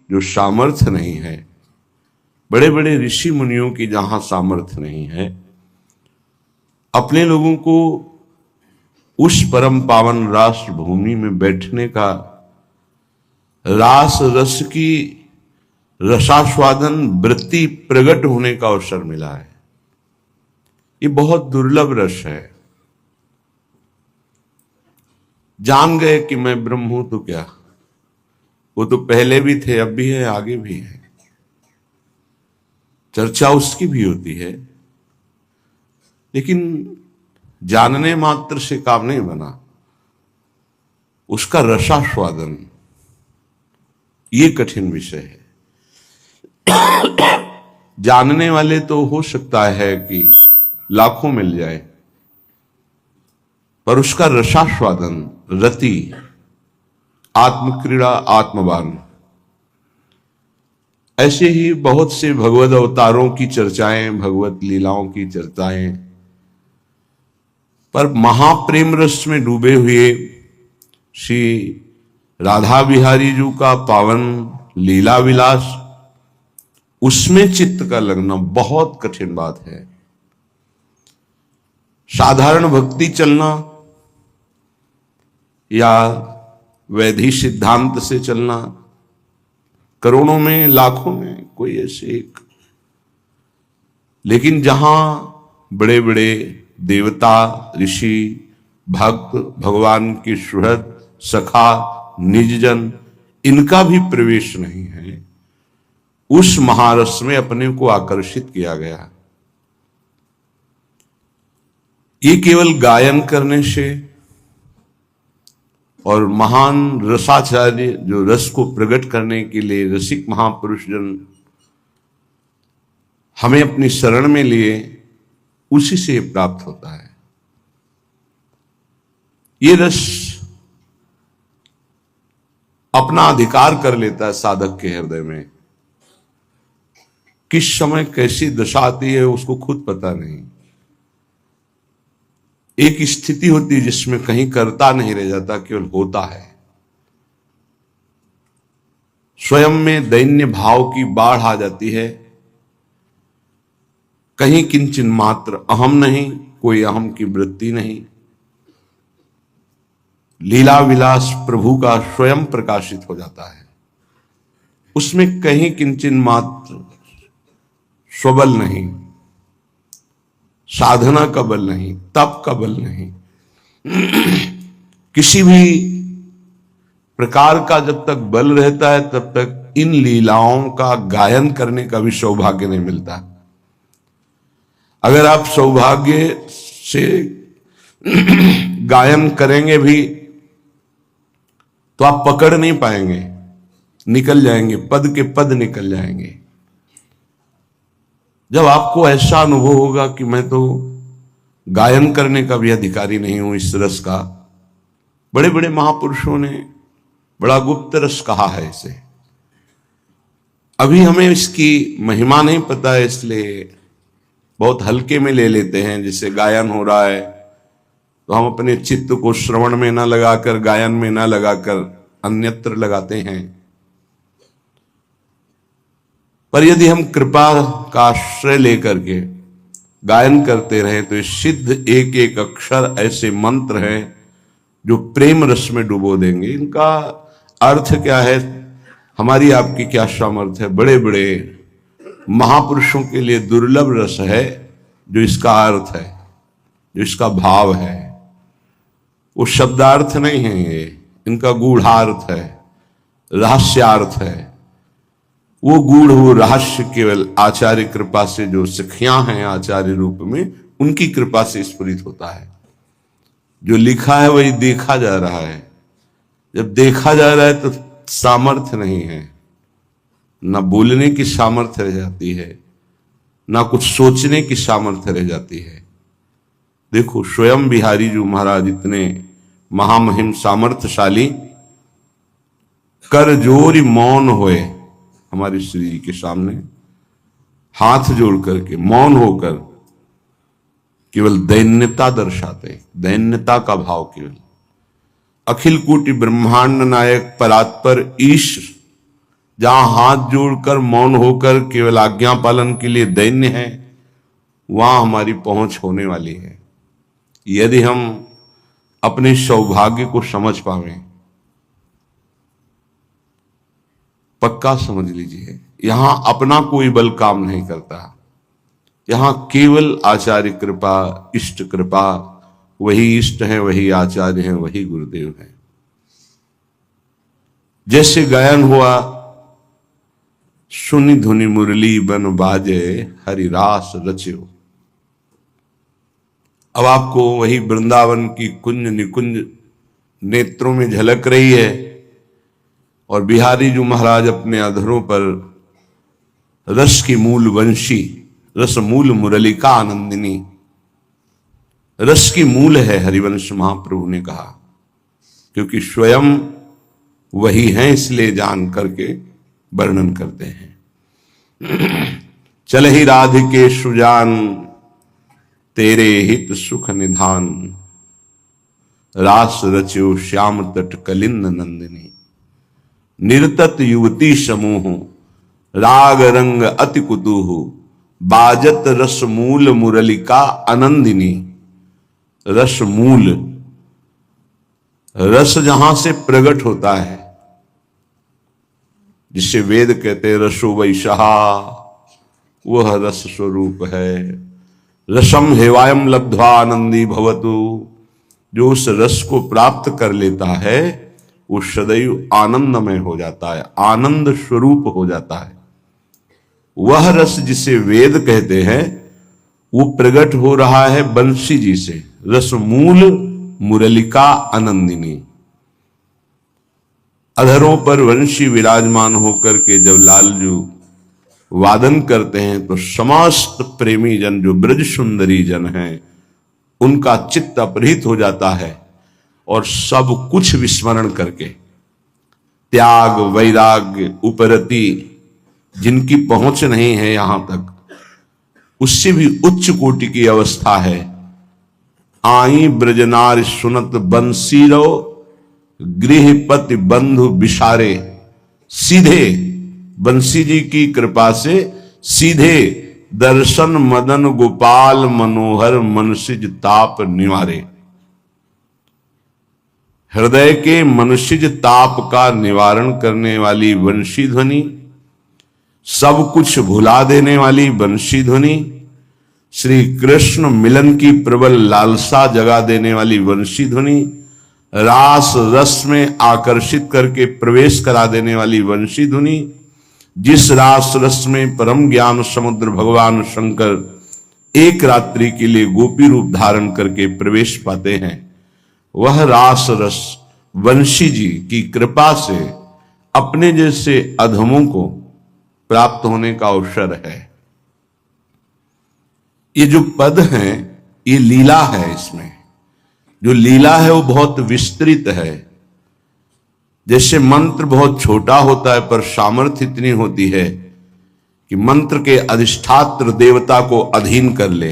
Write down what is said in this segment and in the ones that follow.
जो सामर्थ्य नहीं है, बड़े बड़े ऋषि मुनियों की जहां सामर्थ्य नहीं है, अपने लोगों को उस परम पावन राष्ट्र भूमि में बैठने का, रास रस की रसास्वादन वृत्ति प्रकट होने का अवसर मिला है। ये बहुत दुर्लभ रस है। जान गए कि मैं ब्रह्म हूं तो क्या, वो तो पहले भी थे, अब भी है, आगे भी है। चर्चा उसकी भी होती है, लेकिन जानने मात्र से काम नहीं बना, उसका रसास्वादन ये कठिन विषय है। जानने वाले तो हो सकता है कि लाखों मिल जाए, पर उसका रसास्वादन, रति, आत्मक्रीड़ा, आत्मवान, ऐसे ही बहुत से भगवत अवतारों की चर्चाएं, भगवत लीलाओं की चर्चाएं, पर महाप्रेम रस में डूबे हुए श्री राधा बिहारी जी का पावन लीला विलास, उसमें चित्त का लगना बहुत कठिन बात है। साधारण भक्ति चलना या वैधि सिद्धांत से चलना, करोड़ों में, लाखों में कोई ऐसे एक, लेकिन जहां बड़े बड़े देवता, ऋषि, भक्त, भगवान की सुहृद, सखा, निजजन, इनका भी प्रवेश नहीं है, उस महारस में अपने को आकर्षित किया गया। ये केवल गायन करने से और महान रसाचार्य जो रस को प्रकट करने के लिए रसिक महापुरुष जन हमें अपनी शरण में लिए, उसी से प्राप्त होता है। ये रस अपना अधिकार कर लेता है साधक के हृदय में। किस समय कैसी दशा आती है उसको खुद पता नहीं। एक स्थिति होती है जिसमें कहीं करता नहीं रह जाता, केवल होता है। स्वयं में दैन्य भाव की बाढ़ आ जाती है। कहीं किंचन मात्र अहम नहीं, कोई अहम की वृत्ति नहीं। लीला विलास प्रभु का स्वयं प्रकाशित हो जाता है। उसमें कहीं किंचन मात्र स्वबल नहीं, साधना का बल नहीं, तप का बल नहीं, किसी भी प्रकार का जब तक बल रहता है तब तक इन लीलाओं का गायन करने का भी सौभाग्य नहीं मिलता। अगर आप सौभाग्य से गायन करेंगे भी तो आप पकड़ नहीं पाएंगे, निकल जाएंगे, पद के पद निकल जाएंगे। जब आपको ऐसा अनुभव होगा कि मैं तो गायन करने का भी अधिकारी नहीं हूं इस रस का, बड़े बड़े महापुरुषों ने बड़ा गुप्त रस कहा है इसे। अभी हमें इसकी महिमा नहीं पता है, इसलिए बहुत हल्के में ले लेते हैं। जैसे गायन हो रहा है तो हम अपने चित्त को श्रवण में ना लगाकर, गायन में ना लगाकर अन्यत्र लगाते हैं। पर यदि हम कृपा का आश्रय लेकर के गायन करते रहे तो सिद्ध एक एक अक्षर ऐसे मंत्र हैं जो प्रेम रस में डुबो देंगे। इनका अर्थ क्या है, हमारी आपकी क्या सामर्थ्य है। बड़े बड़े महापुरुषों के लिए दुर्लभ रस है जो इसका अर्थ है, जो इसका भाव है। वो शब्दार्थ नहीं है, ये इनका गूढ़ार्थ है, रहस्यार्थ है। वो गूढ़, वो रहस्य केवल आचार्य कृपा से, जो सखियां हैं आचार्य रूप में, उनकी कृपा से स्फुरित होता है। जो लिखा है वही देखा जा रहा है। जब देखा जा रहा है तो सामर्थ्य नहीं है, ना बोलने की सामर्थ्य रह जाती है, ना कुछ सोचने की सामर्थ्य रह जाती है। देखो स्वयं बिहारी जी महाराज इतने महामहिम सामर्थ्यशाली, कर जोरी मौन होए हमारी श्री जी के सामने, हाथ जोड़ करके मौन होकर केवल दैन्यता दर्शाते, दैन्यता का भाव केवल। अखिल कोटि ब्रह्मांड नायक परात्पर ईश जहां हाथ जोड़कर मौन होकर केवल आज्ञा पालन के लिए दैन्य है, वहां हमारी पहुंच होने वाली है, यदि हम अपने सौभाग्य को समझ पावें। पक्का समझ लीजिए, यहां अपना कोई बल काम नहीं करता, यहां केवल आचार्य कृपा, इष्ट कृपा। वही इष्ट है, वही आचार्य है, वही गुरुदेव है। जैसे गायन हुआ, सुनि धुनि मुरली बन बाजे, हरि रास रच्यो। अब आपको वही वृंदावन की कुंज निकुंज नेत्रों में झलक रही है, और बिहारी जी महाराज अपने अधरों पर रस की मूल वंशी, रस मूल मुरलिका आनंदिनी, रस की मूल है हरिवंश महाप्रभु ने कहा, क्योंकि स्वयं वही हैं, इसलिए जान करके वर्णन करते हैं। चल ही राधिके सुजान, तेरे हित सुख निधान, रास रच्यो श्याम तट कलिंद नंदिनी। निर्तत युवती समूह, राग रंग अति कुतूह, बाजत रस मूल मुरलिका आनंदिनी। रस मूल, रस जहां से प्रकट होता है, जिसे वेद कहते हैं रसो वैशहा, वह रस स्वरूप है। रसम हेवायम लब्ध्वा आनंदी भवतु, जो उस रस को प्राप्त कर लेता है वो सदैव आनंदमय हो जाता है, आनंद स्वरूप हो जाता है। वह रस जिसे वेद कहते हैं वो प्रकट हो रहा है बंसी जी से। रस मूल मुरलिका आनंदिनी। अधरों पर वंशी विराजमान होकर के जब लालजू वादन करते हैं तो समस्त प्रेमी जन, जो ब्रज सुंदरी जन हैं, उनका चित्त अपहृत हो जाता है, और सब कुछ विस्मरण करके त्याग वैराग्य उपरति, जिनकी पहुंच नहीं है यहां तक, उससे भी उच्च कोटि की अवस्था है। आई ब्रजनार सुनत बंसीरो, गृहपति बंधु विसारे। सीधे बंसी जी की कृपा से सीधे दर्शन मदन गोपाल मनोहर, मनसिज ताप निवारे। हृदय के मनुष्यज ताप का निवारण करने वाली वंशी ध्वनि, सब कुछ भुला देने वाली वंशी ध्वनि, श्री कृष्ण मिलन की प्रबल लालसा जगा देने वाली वंशी ध्वनि, रास रस में आकर्षित करके प्रवेश करा देने वाली वंशी ध्वनि, जिस रास रस में परम ज्ञान समुद्र भगवान शंकर एक रात्रि के लिए गोपी रूप धारण करके प्रवेश पाते हैं, वह रास रस वंशी जी की कृपा से अपने जैसे अधमों को प्राप्त होने का अवसर है। ये जो पद हैं, ये लीला है। इसमें जो लीला है वो बहुत विस्तृत है। जैसे मंत्र बहुत छोटा होता है पर सामर्थ्य इतनी होती है कि मंत्र के अधिष्ठात्र देवता को अधीन कर ले।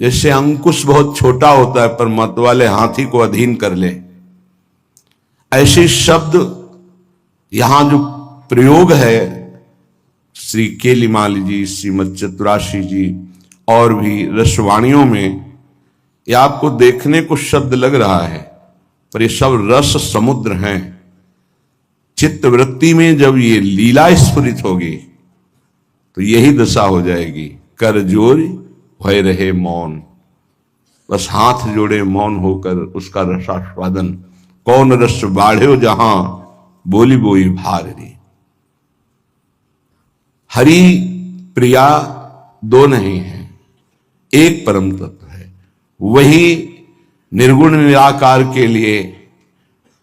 जैसे अंकुश बहुत छोटा होता है पर मत वाले हाथी को अधीन कर ले, ऐसे शब्द यहां जो प्रयोग है, श्री केलिमाली जी, श्रीमद चतुराशी जी और भी रसवाणियों में, ये आपको देखने को शब्द लग रहा है पर ये सब रस समुद्र हैं। चित्त वृत्ति में जब ये लीला स्फुरित होगी तो यही दशा हो जाएगी, कर जोर भय रहे मौन। बस हाथ जोड़े मौन होकर उसका रसास्वादन। कौन रस बाढ़ो जहां, बोली बोई भारी। हरि प्रिया दो नहीं है, एक परम तत्व है। वही निर्गुण निराकार के लिए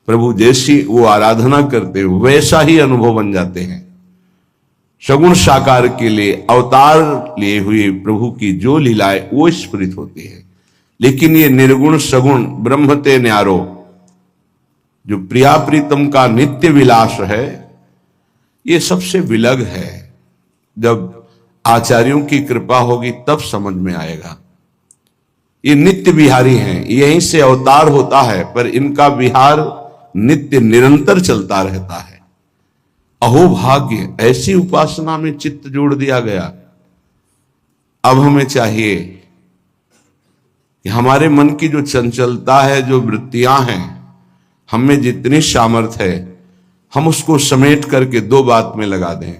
प्रभु जैसी वो आराधना करते वैसा ही अनुभव बन जाते हैं। सगुण साकार के लिए अवतार लिए हुए प्रभु की जो लीलाएं वो स्फुरित होती है। लेकिन ये निर्गुण सगुण ब्रह्मते न्यारो, जो प्रिया प्रीतम का नित्य विलास है, ये सबसे विलग है। जब आचार्यों की कृपा होगी तब समझ में आएगा। ये नित्य विहारी हैं, यहीं से अवतार होता है पर इनका विहार नित्य निरंतर चलता रहता है। अहो भाग्य, ऐसी उपासना में चित्त जोड़ दिया गया। अब हमें चाहिए कि हमारे मन की जो चंचलता है, जो वृत्तियां हैं, हमें जितनी सामर्थ्य है, हम उसको समेट करके दो बात में लगा दें।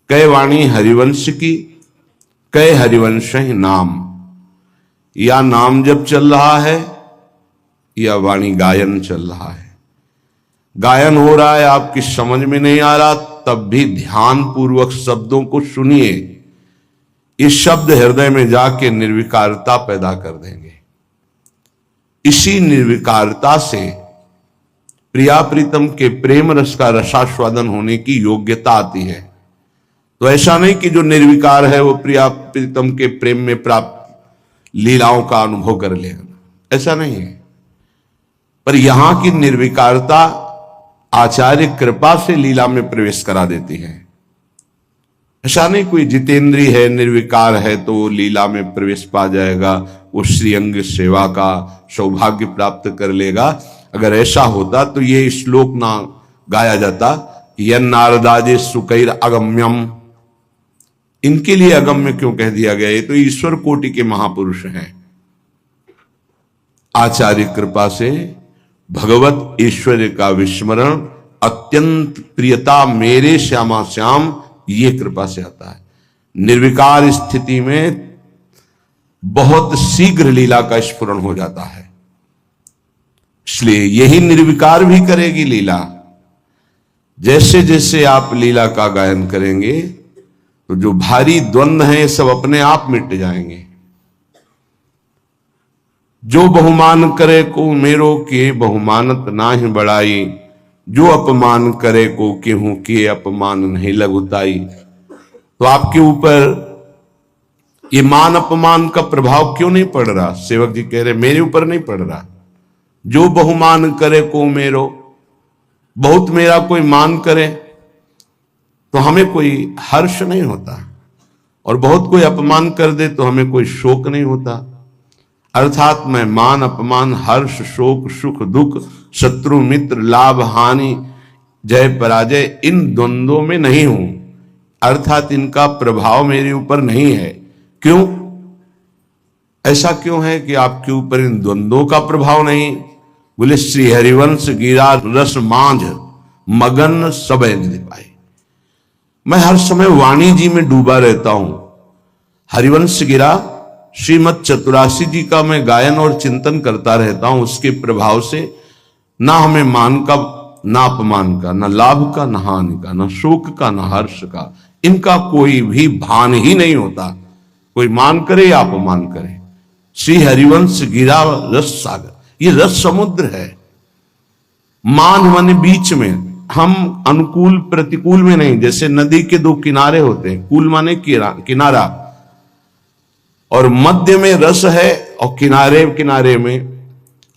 कै वाणी हरिवंश की, कै हरिवंश ही नाम। या नाम जब चल रहा है या वाणी गायन चल रहा है। गायन हो रहा है, आपकी समझ में नहीं आ रहा, तब भी ध्यान पूर्वक शब्दों को सुनिए। ये शब्द हृदय में जाके निर्विकारता पैदा कर देंगे। इसी निर्विकारता से प्रिया प्रीतम के प्रेम रस का रसास्वादन होने की योग्यता आती है। तो ऐसा नहीं कि जो निर्विकार है वो प्रिया प्रीतम के प्रेम में प्राप्त लीलाओं का अनुभव कर लेगा, ऐसा नहीं है। पर यहां की निर्विकारता आचार्य कृपा से लीला में प्रवेश करा देती है। ऐसा नहीं कोई जितेंद्रीय है, निर्विकार है तो वो लीला में प्रवेश पा जाएगा, वो श्रीअंग सेवा का सौभाग्य प्राप्त कर लेगा। अगर ऐसा होता तो ये श्लोक ना गाया जाता, यन नारदाजे सुकैर अगम्यम। इनके लिए अगम्य क्यों कह दिया गया? ये तो ईश्वर कोटि के महापुरुष हैं। आचार्य कृपा से भगवत ऐश्वर्य का विस्मरण, अत्यंत प्रियता मेरे श्यामा श्याम, ये कृपा से आता है। निर्विकार स्थिति में बहुत शीघ्र लीला का स्फुरण हो जाता है। इसलिए यही निर्विकार भी करेगी लीला। जैसे जैसे आप लीला का गायन करेंगे तो जो भारी द्वंद्व है सब अपने आप मिट जाएंगे। जो बहुमान करे को मेरो के बहुमानत नाहि बढ़ाई, जो अपमान करे को केहू के अपमान नहीं लघुताई। तो आपके ऊपर ये मान अपमान का प्रभाव क्यों नहीं पड़ रहा? सेवक जी कह रहे मेरे ऊपर नहीं पड़ रहा। जो बहुमान करे को मेरो, बहुत मेरा कोई मान करे तो हमें कोई हर्ष नहीं होता, और बहुत कोई अपमान कर दे तो हमें कोई शोक नहीं होता। अर्थात मैं मान अपमान, हर्ष शोक, सुख दुख, शत्रु मित्र, लाभ हानि, जय पराजय, इन द्वंद्वों में नहीं हूं। अर्थात इनका प्रभाव मेरे ऊपर नहीं है। क्यों? ऐसा क्यों है कि आपके ऊपर इन द्वंद्वों का प्रभाव नहीं? बोले श्री हरिवंश गिरा रस मांझ, मगन सबे निधि पाए। मैं हर समय वाणी जी में डूबा रहता हूं। हरिवंश गिरा श्रीमद चतुरासी जी का मैं गायन और चिंतन करता रहता हूं। उसके प्रभाव से ना हमें मान का, ना अपमान का, ना लाभ का, ना हानि का, ना शोक का, ना हर्ष का, इनका कोई भी भान ही नहीं होता। कोई मान करे या अपमान करे। श्री हरिवंश गिरा रस सागर, ये रस समुद्र है। मान माने बीच में, हम अनुकूल प्रतिकूल में नहीं। जैसे नदी के दो किनारे होते हैं, कूल माने किनारा, और मध्य में रस है, और किनारे किनारे में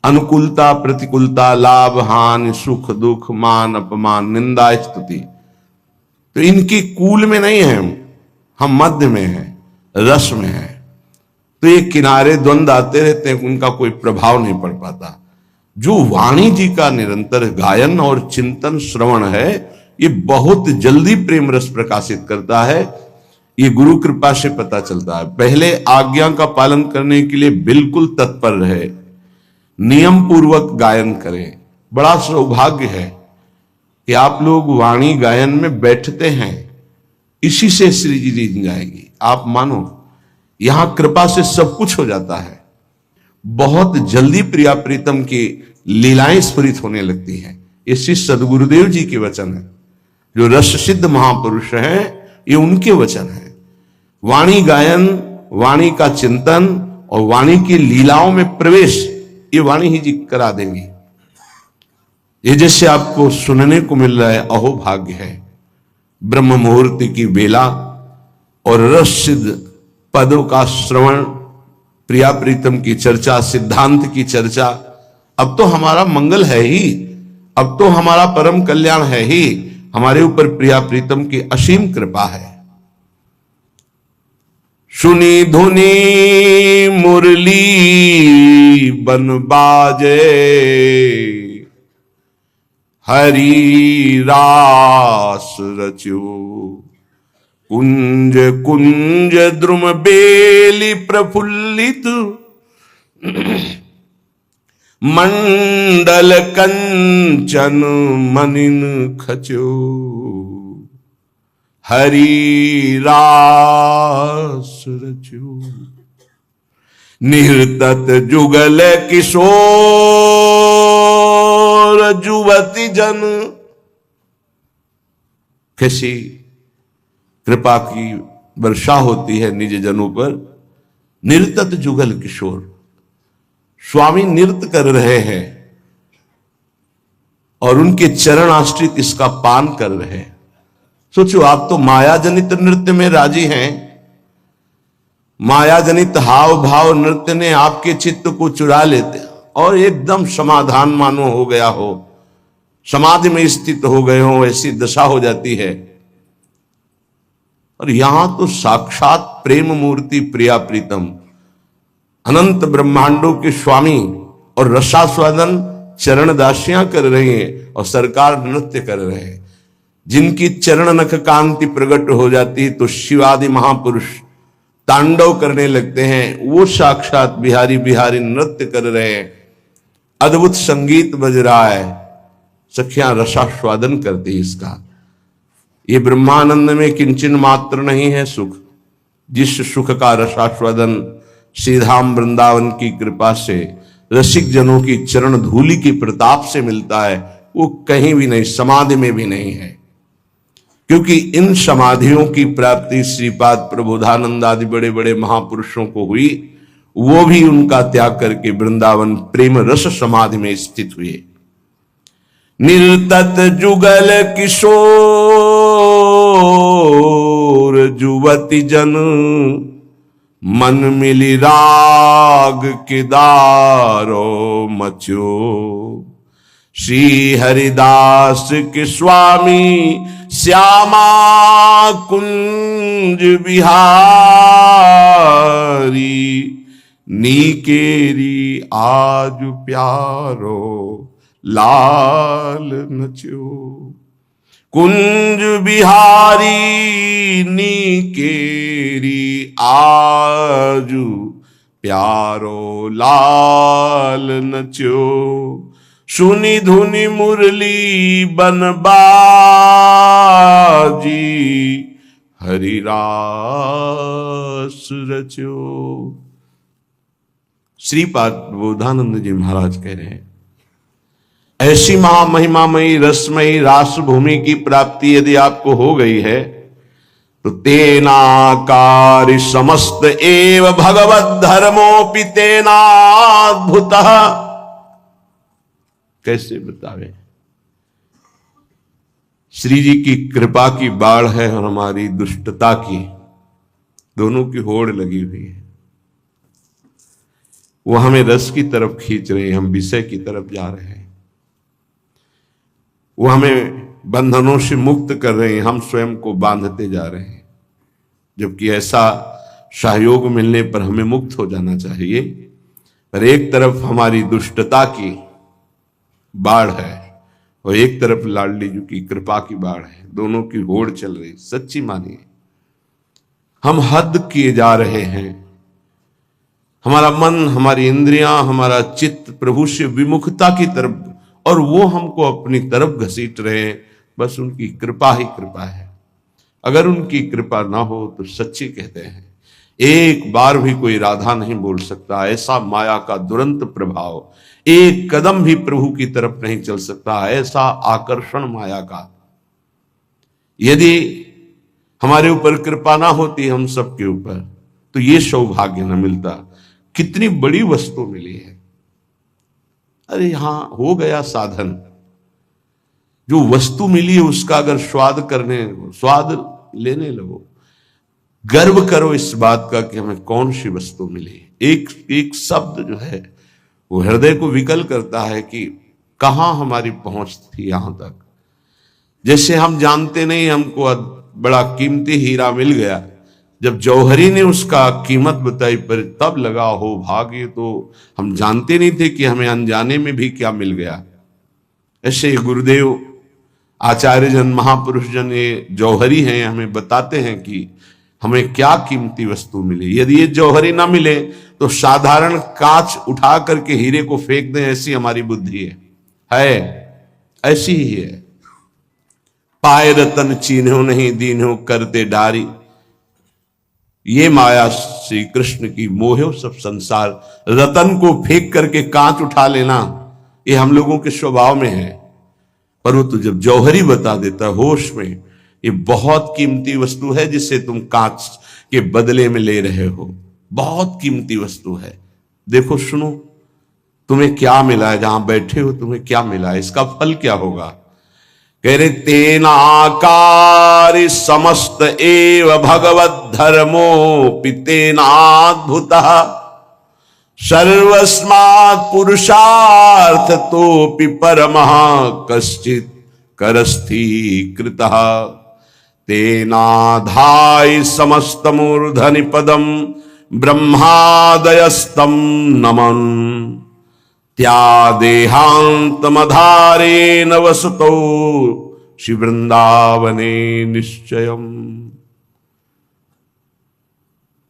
अनुकूलता प्रतिकूलता, लाभ हानि, सुख दुख, मान अपमान, निंदा स्तुति। तो इनकी कूल में नहीं है हम मध्य में हैं, रस में हैं। तो ये किनारे द्वंद्व आते रहते हैं, उनका कोई प्रभाव नहीं पड़ पाता। जो वाणी जी का निरंतर गायन और चिंतन श्रवण है, ये बहुत जल्दी प्रेम रस प्रकाशित करता है। ये गुरु कृपा से पता चलता है। पहले आज्ञा का पालन करने के लिए बिल्कुल तत्पर रहे, नियम पूर्वक गायन करें। बड़ा सौभाग्य है कि आप लोग वाणी गायन में बैठते हैं, इसी से श्री जी रीत जाएगी। आप मानो यहां कृपा से सब कुछ हो जाता है। बहुत जल्दी प्रिया प्रीतम की लीलाएं स्फुरित होने लगती हैं। ये श्री सदगुरुदेव जी के वचन है। जो रस सिद्ध महापुरुष हैं, ये उनके वचन हैं। वाणी गायन, वाणी का चिंतन और वाणी की लीलाओं में प्रवेश, ये वाणी ही जी करा देंगी। ये जैसे आपको सुनने को मिल रहा है, अहो भाग्य है। ब्रह्म मुहूर्त की बेला और रस सिद्ध पदों का श्रवण, प्रिया प्रीतम की चर्चा, सिद्धांत की चर्चा। अब तो हमारा मंगल है ही, अब तो हमारा परम कल्याण है ही। हमारे ऊपर प्रिया प्रीतम की असीम कृपा है। सुनी धुनी मुरली बन बाजे, हरि रास रच्यो। कुंज कुंज द्रुम बेली प्रफुल्लित, मंडल कंचन मनिन खच्यो। हरि रास रच्यो। निहृतत जुगल किशोर जुवती जन। कैसी कृपा की वर्षा होती है निज जनों पर। निरतत जुगल किशोर, स्वामी नृत्य कर रहे हैं और उनके चरण आश्रित इसका पान कर रहे हैं। सोचो, आप तो माया जनित नृत्य में राजी हैं। माया जनित हाव भाव नृत्य ने आपके चित्त को चुरा लेते और एकदम समाधान मानो हो गया हो, समाधि में स्थित हो गए हो, ऐसी दशा हो जाती है। और यहां तो साक्षात प्रेम मूर्ति प्रिया प्रीतम अनंत ब्रह्मांडों के स्वामी और रसास्वादन चरण दासियां कर रही हैं और सरकार नृत्य कर रहे हैं। जिनकी चरण नख कांति प्रकट हो जाती है तो शिवादि महापुरुष तांडव करने लगते हैं। वो साक्षात बिहारी बिहारी नृत्य कर रहे हैं, अद्भुत संगीत बज रहा है, सखियां रसास्वादन करती इसका। ये ब्रह्मानंद में किंचन मात्र नहीं है सुख। जिस सुख का रसास्वादन श्रीधाम वृंदावन की कृपा से रसिक जनों की चरण धूलि की प्रताप से मिलता है, वो कहीं भी नहीं, समाधि में भी नहीं है। क्योंकि इन समाधियों की प्राप्ति श्रीपाद प्रबोधानंद आदि बड़े बड़े महापुरुषों को हुई, वो भी उनका त्याग करके वृंदावन प्रेम रस समाधि में स्थित हुए। निर्तत जुगल किशोर जुवती जन, मन मिली राग किदारो मच्यो। श्री हरिदास के स्वामी श्यामा कुंज बिहारी, नीकेरी आज प्यारो लाल नच्यो। कुंज बिहारी नीकेरी आजू प्यारो लाल नच्यो। सुनी धुनी मुरली बनबाजी, हरि रास रच्यो। श्रीपाद बोधानंद जी महाराज कह रहे हैं, ऐसी महामहिमामयी रसमयी रास भूमि की प्राप्ति यदि आपको हो गई है तो तेनाकारी समस्त एव भगवत धर्मोपि तेनाद्भुत। कैसे बतावे? श्री जी की कृपा की बाढ़ है और हमारी दुष्टता की, दोनों की होड़ लगी हुई है। वो हमें रस की तरफ खींच रहे हैं, हम विषय की तरफ जा रहे हैं। वो हमें बंधनों से मुक्त कर रहे हैं, हम स्वयं को बांधते जा रहे हैं। जबकि ऐसा सहयोग मिलने पर हमें मुक्त हो जाना चाहिए। पर एक तरफ हमारी दुष्टता की बाढ़ है और एक तरफ लाडली जी की कृपा की बाढ़ है, दोनों की होड़ चल रही। सच्ची मानिए, हम हद किए जा रहे हैं। हमारा मन, हमारी इंद्रियां, हमारा चित्त प्रभु से विमुखता की तरफ, और वो हमको अपनी तरफ घसीट रहे हैं। बस उनकी कृपा ही कृपा है। अगर उनकी कृपा ना हो तो सच्ची कहते हैं एक बार भी कोई राधा नहीं बोल सकता। ऐसा माया का दुरंत प्रभाव, एक कदम भी प्रभु की तरफ नहीं चल सकता। ऐसा आकर्षण माया का। यदि हमारे ऊपर कृपा ना होती हम सबके ऊपर, तो ये सौभाग्य न मिलता। कितनी बड़ी वस्तु मिली है। अरे यहां हो गया साधन। जो वस्तु मिली है उसका अगर स्वाद लेने लगो, गर्व करो इस बात का कि हमें कौन सी वस्तु मिली। एक एक शब्द जो है वो हृदय को विकल करता है कि कहां हमारी पहुंच थी यहां तक। जैसे हम जानते नहीं, हमको बड़ा कीमती हीरा मिल गया, जब जौहरी ने उसका कीमत बताई पर तब लगा हो भाग्य। तो हम जानते नहीं थे कि हमें अनजाने में भी क्या मिल गया। ऐसे गुरुदेव आचार्य जन महापुरुष जन ये जौहरी हैं, हमें बताते हैं कि हमें क्या कीमती वस्तु मिली। यदि ये जौहरी ना मिले तो साधारण कांच उठा करके हीरे को फेंक दें, ऐसी हमारी बुद्धि है, ऐसी ही है। पाए रतन चीन्हो नहीं दीन्हो करते डारी, ये माया श्री कृष्ण की मोह सब संसार। रतन को फेंक करके कांच उठा लेना ये हम लोगों के स्वभाव में है, पर वो तो जब जौहरी बता देता है होश में, ये बहुत कीमती वस्तु है जिसे तुम कांच के बदले में ले रहे हो, बहुत कीमती वस्तु है। देखो सुनो, तुम्हें क्या मिला है, जहां बैठे हो तुम्हें क्या मिला है, इसका फल क्या होगा। कह रहे तेनाकार समस्त एव भगवत धर्मो पितेनाद्भुतः सर्वस्मात् पुरुषार्थ तोपि परमः कश्चित् करस्थि कृतः तेनाधाय समस्तमूर्धनि पदम ब्रह्मादयस्तम नमन् त्यादेहांतमधारेण वसतो श्री वृंदावने निश्चयम्।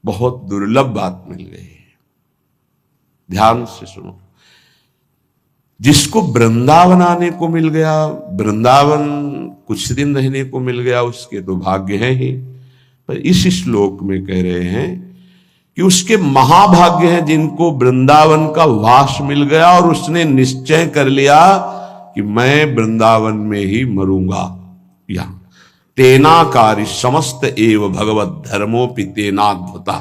बहुत दुर्लभ बात मिल गई, ध्यान से सुनो। जिसको वृंदावन आने को मिल गया, वृंदावन कुछ दिन रहने को मिल गया, उसके तो भाग्य हैं ही। पर इस श्लोक में कह रहे हैं कि उसके महाभाग्य हैं जिनको वृंदावन का वास मिल गया और उसने निश्चय कर लिया कि मैं वृंदावन में ही मरूंगा। यहां तेनाकारी समस्त एव भगवत धर्मोपि तेनाद्भुता,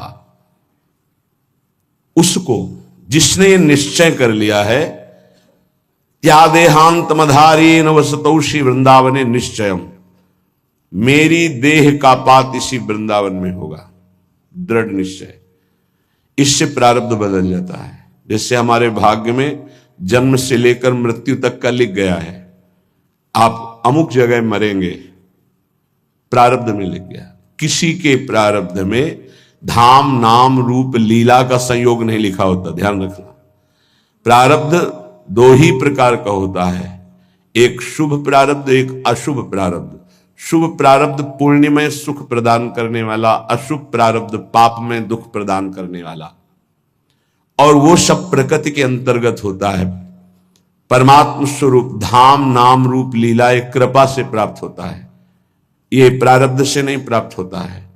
उसको जिसने निश्चय कर लिया है, त्यादेहांतमधारेण वसतो श्री वृंदावने निश्चयम, मेरी देह का पात इसी वृंदावन में होगा, दृढ़ निश्चय। इससे प्रारब्ध बदल जाता है। जैसे हमारे भाग्य में जन्म से लेकर मृत्यु तक का लिख गया है, आप अमुक जगह मरेंगे, प्रारब्ध में लिख गया। किसी के प्रारब्ध में धाम नाम रूप लीला का संयोग नहीं लिखा होता, ध्यान रखना। प्रारब्ध दो ही प्रकार का होता है, एक शुभ प्रारब्ध, एक अशुभ प्रारब्ध। शुभ प्रारब्ध पुण्य में सुख प्रदान करने वाला, अशुभ प्रारब्ध पाप में दुख प्रदान करने वाला। और वो सब प्रकृति के अंतर्गत होता है। परमात्म स्वरूप धाम नाम रूप लीला एक कृपा से प्राप्त होता है, ये प्रारब्ध से नहीं प्राप्त होता है।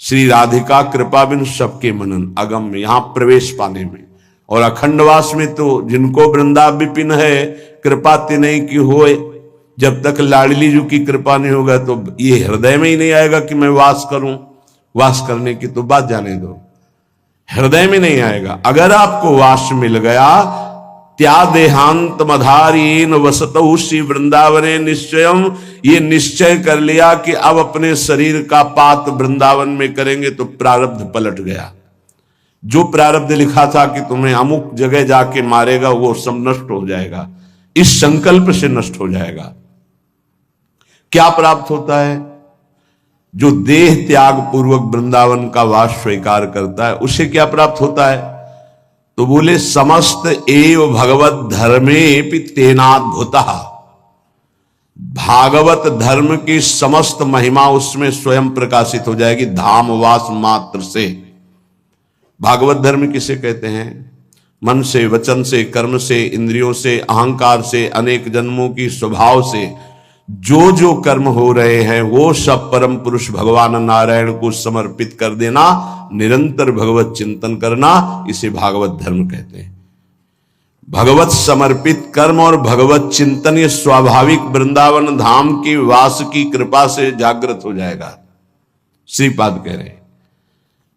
श्री राधिका कृपा बिन सबके मनन अगम में, यहां प्रवेश पाने में। और अखंडवास में तो जिनको वृंदा विपिन है, कृपा तिनय की होए, जब तक लाडली जी की कृपा नहीं होगा तो ये हृदय में ही नहीं आएगा कि मैं वास करूं। वास करने की तो बात जाने दो, हृदय में नहीं आएगा। अगर आपको वास मिल गया, त्यादेहांत मधारीन वसतौ श्री वृंदावने निश्चयम, ये निश्चय कर लिया कि अब अपने शरीर का पात वृंदावन में करेंगे, तो प्रारब्ध पलट गया। जो प्रारब्ध लिखा था कि तुम्हें अमुक जगह जाके मारेगा, वो सब नष्ट हो जाएगा, इस संकल्प से नष्ट हो जाएगा। क्या प्राप्त होता है? जो देह त्याग पूर्वक वृंदावन का वास स्वीकार करता है, उसे क्या प्राप्त होता है? तो बोले समस्त एव भगवत धर्मे तेनाद्भुता, भागवत धर्म की समस्त महिमा उसमें स्वयं प्रकाशित हो जाएगी धामवास मात्र से। भागवत धर्म किसे कहते हैं? मन से, वचन से, कर्म से, इंद्रियों से, अहंकार से, अनेक जन्मों की स्वभाव से जो जो कर्म हो रहे हैं वो सब परम पुरुष भगवान नारायण को समर्पित कर देना, निरंतर भगवत चिंतन करना, इसे भागवत धर्म कहते हैं। भगवत समर्पित कर्म और भगवत चिंतन ये स्वाभाविक वृंदावन धाम की वास की कृपा से जागृत हो जाएगा, श्रीपाद कह रहे हैं।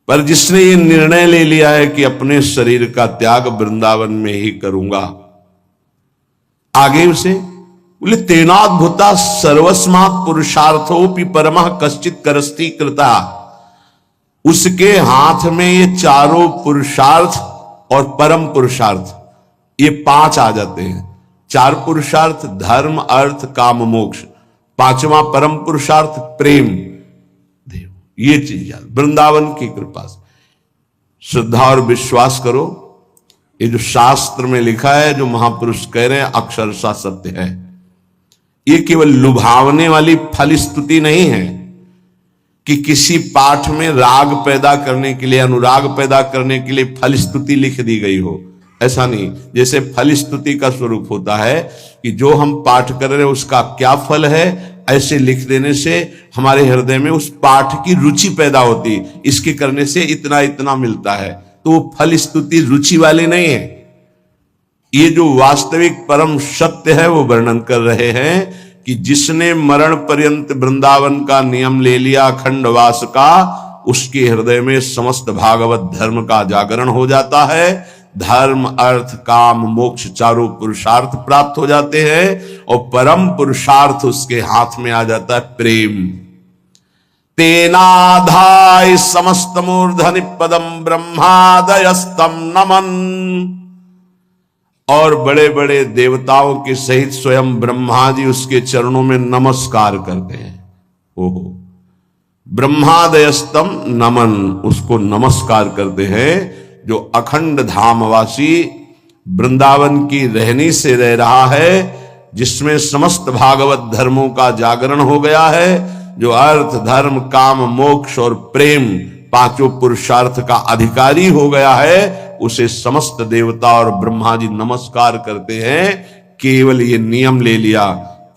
पर जिसने ये निर्णय ले लिया है कि अपने शरीर का त्याग वृंदावन में ही करूंगा, आगे उसे बोले तेनाद्भुता सर्वस्मात् पुरुषार्थोपि परमः कश्चित् करस्थि कृता, उसके हाथ में ये चारों पुरुषार्थ और परम पुरुषार्थ, ये पांच आ जाते हैं। चार पुरुषार्थ धर्म अर्थ काम मोक्ष, पांचवा परम पुरुषार्थ प्रेम देव। ये चीज वृंदावन की कृपा से श्रद्धा और विश्वास करो, ये जो शास्त्र में लिखा है, जो महापुरुष कह रहे हैं, अक्षरशः सत्य है। ये केवल लुभावने वाली फल स्तुति नहीं है कि किसी पाठ में राग पैदा करने के लिए, अनुराग पैदा करने के लिए फल स्तुति लिख दी गई हो, ऐसा नहीं। जैसे फल स्तुति का स्वरूप होता है कि जो हम पाठ कर रहे हैं उसका क्या फल है, ऐसे लिख देने से हमारे हृदय में उस पाठ की रुचि पैदा होती, इसके करने से इतना इतना मिलता है। तो वो फल स्तुति रुचि वाली नहीं है। ये जो वास्तविक परम सत्य है वो वर्णन कर रहे हैं कि जिसने मरण पर्यंत वृंदावन का नियम ले लिया, अखंडवास का, उसके हृदय में समस्त भागवत धर्म का जागरण हो जाता है। धर्म, अर्थ, काम, मोक्ष चारों पुरुषार्थ प्राप्त हो जाते हैं और परम पुरुषार्थ उसके हाथ में आ जाता है, प्रेम। तेनाधाय समस्त मूर्धनि पदम ब्रह्मादयस्तम नमन। और बड़े बड़े देवताओं के सहित स्वयं ब्रह्मा जी उसके चरणों में नमस्कार करते हैं। ओहो, ब्रह्मादयस्तम नमन, उसको नमस्कार करते हैं जो अखंड धामवासी वृंदावन की रहनी से रह रहा है, जिसमें समस्त भागवत धर्मों का जागरण हो गया है, जो अर्थ, धर्म, काम, मोक्ष और प्रेम पांचों पुरुषार्थ का अधिकारी हो गया है, उसे समस्त देवता और ब्रह्मा जी नमस्कार करते हैं। केवल ये नियम ले लिया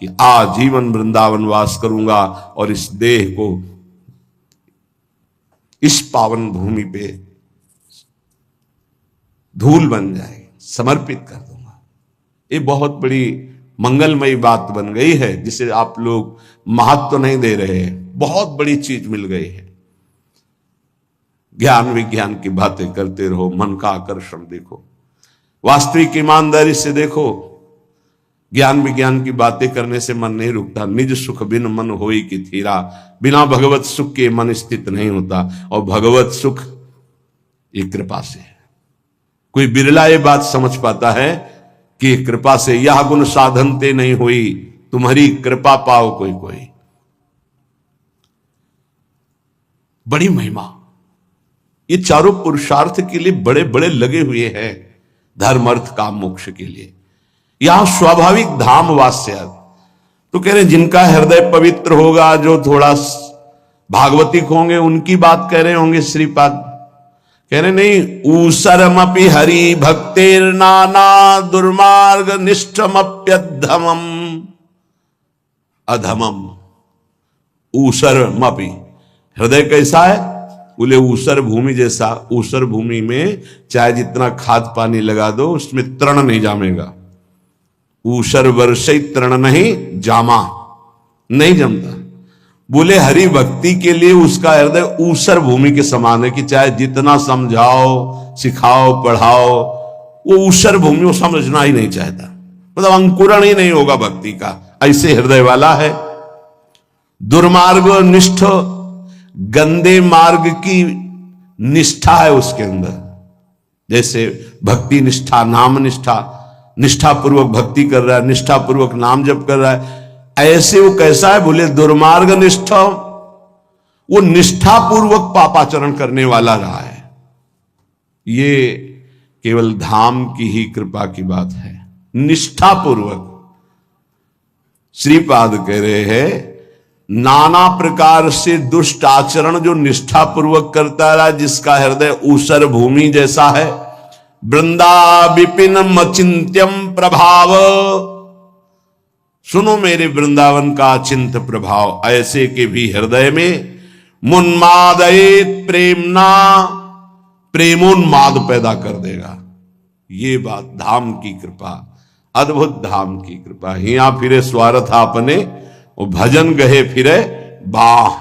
कि आजीवन वृंदावन वास करूंगा और इस देह को इस पावन भूमि पे धूल बन जाए, समर्पित कर दूंगा। ये बहुत बड़ी मंगलमयी बात बन गई है, जिसे आप लोग महत्व नहीं दे रहे हैं। बहुत बड़ी चीज मिल गई है। ज्ञान विज्ञान की बातें करते रहो, मन का आकर्षण देखो, वास्तविक ईमानदारी से देखो। ज्ञान विज्ञान की बातें करने से मन नहीं रुकता। निज सुख बिन मन होई कि थीरा, बिना भगवत सुख के मन स्थित नहीं होता। और भगवत सुख ये कृपा से है। कोई बिरला ये बात समझ पाता है कि कृपा से, यह गुण साधनते नहीं हुई, तुम्हारी कृपा पाओ कोई कोई। बड़ी महिमा, ये चारों पुरुषार्थ के लिए बड़े बड़े लगे हुए हैं, धर्म, अर्थ, काम, मोक्ष के लिए। यहां स्वाभाविक धाम वास्य, तो कह रहे जिनका हृदय पवित्र होगा, जो थोड़ा भागवतिक होंगे, उनकी बात कह रहे होंगे श्रीपाद। कह रहे नहीं, ऊसरमपि हरि भक्तेर नाना दुर्मार्ग निष्ठमप्यधमम अधमम। ऊसरमपि, हृदय कैसा है? बोले ऊसर भूमि जैसा। ऊसर भूमि में चाहे जितना खाद पानी लगा दो, उसमें तृण नहीं जामेगा। ऊसर वर्षे तृण नहीं जामा, नहीं जमता। बोले हरि भक्ति के लिए उसका हृदय ऊसर भूमि के समान है कि चाहे जितना समझाओ, सिखाओ, पढ़ाओ, वो ऊसर भूमि वो समझना ही नहीं चाहता। मतलब अंकुरण ही नहीं होगा भक्ति का, ऐसे हृदय वाला है। दुर्मार्ग निष्ठ, गंदे मार्ग की निष्ठा है उसके अंदर। जैसे भक्ति निष्ठा, नाम निष्ठा, निष्ठापूर्वक भक्ति कर रहा है, निष्ठापूर्वक नाम जप कर रहा है, ऐसे वो कैसा है? बोले दुर्मार्ग निष्ठा, वो निष्ठापूर्वक पापाचरण करने वाला रहा है। ये केवल धाम की ही कृपा की बात है, निष्ठापूर्वक। श्रीपाद कह रहे हैं, नाना प्रकार से दुष्ट आचरण जो निष्ठापूर्वक करता रहा, जिसका हृदय ऊसर भूमि जैसा है, वृंदा विपिन मचिंत्यम प्रभाव, सुनो मेरे वृंदावन का चिंत प्रभाव, ऐसे के भी हृदय में मुन्मादयेत प्रेमना, प्रेमोन्माद पैदा कर देगा। ये बात धाम की कृपा, अद्भुत धाम की कृपा। हिया फिरे स्वार्थ आपने, वो भजन गहे फिरे बाह।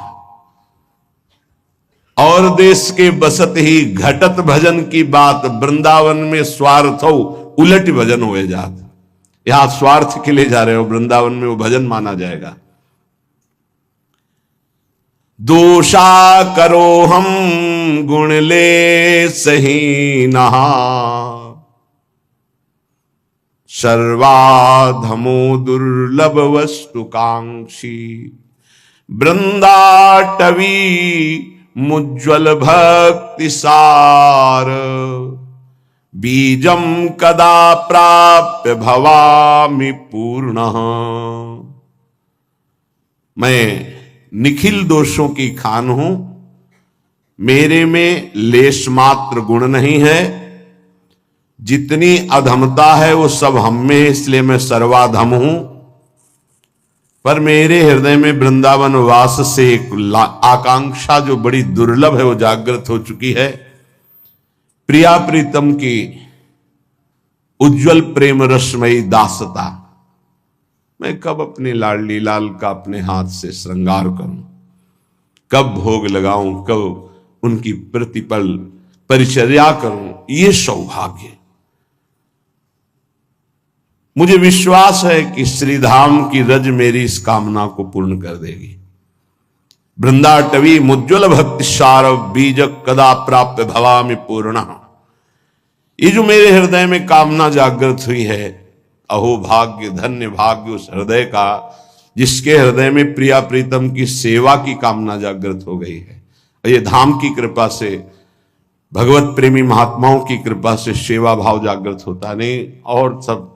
और देश के बसत ही घटत भजन की बात, वृंदावन में स्वार्थ हो उलट भजन हुए जात। यहां स्वार्थ के लिए जा रहे हो, वृंदावन में वो भजन माना जाएगा। दोषा करो हम गुण ले सही नहा, सर्वाधमो दुर्लभ वस्तु कांक्षी, वृंदाटवी मुज्ज्वल भक्ति सार, बीजम कदा प्राप्य भवामि पूर्णः। मैं निखिल दोषों की खान हूं, मेरे में लेश मात्र गुण नहीं है, जितनी अधमता है वो सब हम में है, इसलिए मैं सर्वाधम हूं। पर मेरे हृदय में वृंदावन वास से एक आकांक्षा जो बड़ी दुर्लभ है वो जागृत हो चुकी है। प्रिया प्रीतम की उज्जवल प्रेम रसमयी दासता, मैं कब अपने लाडली लाल का अपने हाथ से श्रृंगार करूं, कब भोग लगाऊं, कब उनकी प्रतिपल परिचर्या करूं, ये सौभाग्य। मुझे विश्वास है कि श्रीधाम की रज मेरी इस कामना को पूर्ण कर देगी। वृंदाटवी मुज्ज्वल भक्ति सार बीज कदा प्राप्त भवामि पूर्ण। ये जो मेरे हृदय में कामना जागृत हुई है, अहो भाग्य, धन्य भाग्य उस हृदय का जिसके हृदय में प्रिया प्रीतम की सेवा की कामना जागृत हो गई है। ये धाम की कृपा से, भगवत प्रेमी महात्माओं की कृपा से सेवा भाव जागृत होता नहीं और सब,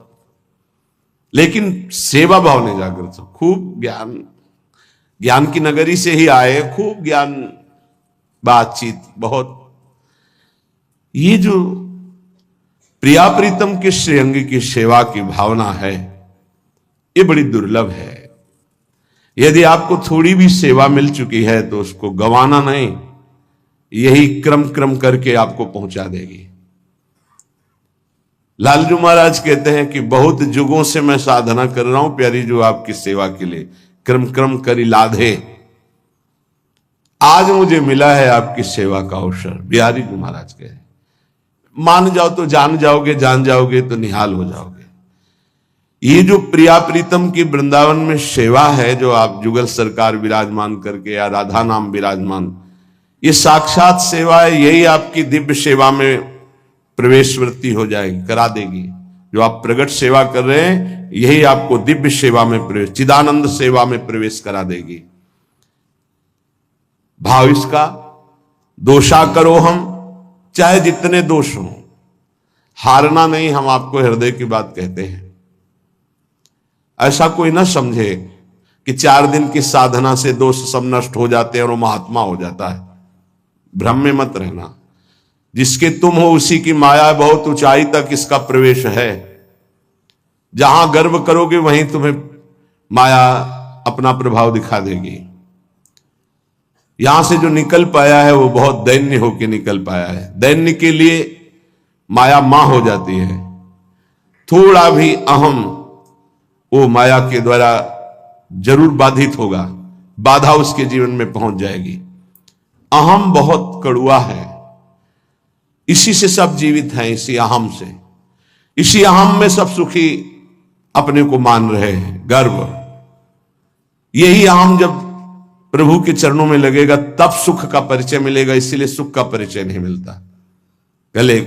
लेकिन सेवा भाव नहीं जागृत हो। खूब ज्ञान की नगरी से ही आए, खूब ज्ञान बातचीत बहुत। ये जो प्रिया प्रीतम के श्रेयंग की सेवा की भावना है, ये बड़ी दुर्लभ है। यदि आपको थोड़ी भी सेवा मिल चुकी है तो उसको गंवाना नहीं, यही क्रम क्रम करके आपको पहुंचा देगी। लालजू महाराज कहते हैं कि बहुत जुगों से मैं साधना कर रहा हूं प्यारी जो आपकी सेवा के लिए, क्रम क्रम करी लाधे, आज मुझे मिला है आपकी सेवा का अवसर। बिहारी जी महाराज कहे, मान जाओ तो जान जाओगे, जान जाओगे तो निहाल हो जाओगे। ये जो प्रिया प्रीतम की वृंदावन में सेवा है, जो आप जुगल सरकार विराजमान करके या राधा नाम विराजमान, ये साक्षात सेवा है। यही आपकी दिव्य सेवा में प्रवेश वृत्ति हो जाएगी, करा देगी। जो आप प्रगट सेवा कर रहे हैं, यही आपको दिव्य सेवा में प्रवेश, चिदानंद सेवा में प्रवेश करा देगी। भाव इसका, दोषा करो हम, चाहे जितने दोष हों, हारना नहीं। हम आपको हृदय की बात कहते हैं। ऐसा कोई ना समझे कि 4 दिन की साधना से दोष सब नष्ट हो जाते हैं और वो महात्मा हो जाता है। भ्रम में मत रहना। जिसके तुम हो उसी की माया बहुत ऊंचाई तक इसका प्रवेश है। जहां गर्व करोगे वहीं तुम्हें माया अपना प्रभाव दिखा देगी। यहां से जो निकल पाया है वो बहुत दैन्य होकर निकल पाया है। दैन्य के लिए माया मां हो जाती है। थोड़ा भी अहम वो माया के द्वारा जरूर बाधित होगा, बाधा उसके जीवन में पहुंच जाएगी। अहम बहुत कड़ुआ है, इसी से सब जीवित हैं, इसी अहम से, इसी अहम में सब सुखी अपने को मान रहे हैं। गर्व, यही अहम जब प्रभु के चरणों में लगेगा तब सुख का परिचय मिलेगा, इसीलिए सुख का परिचय नहीं मिलता। पहले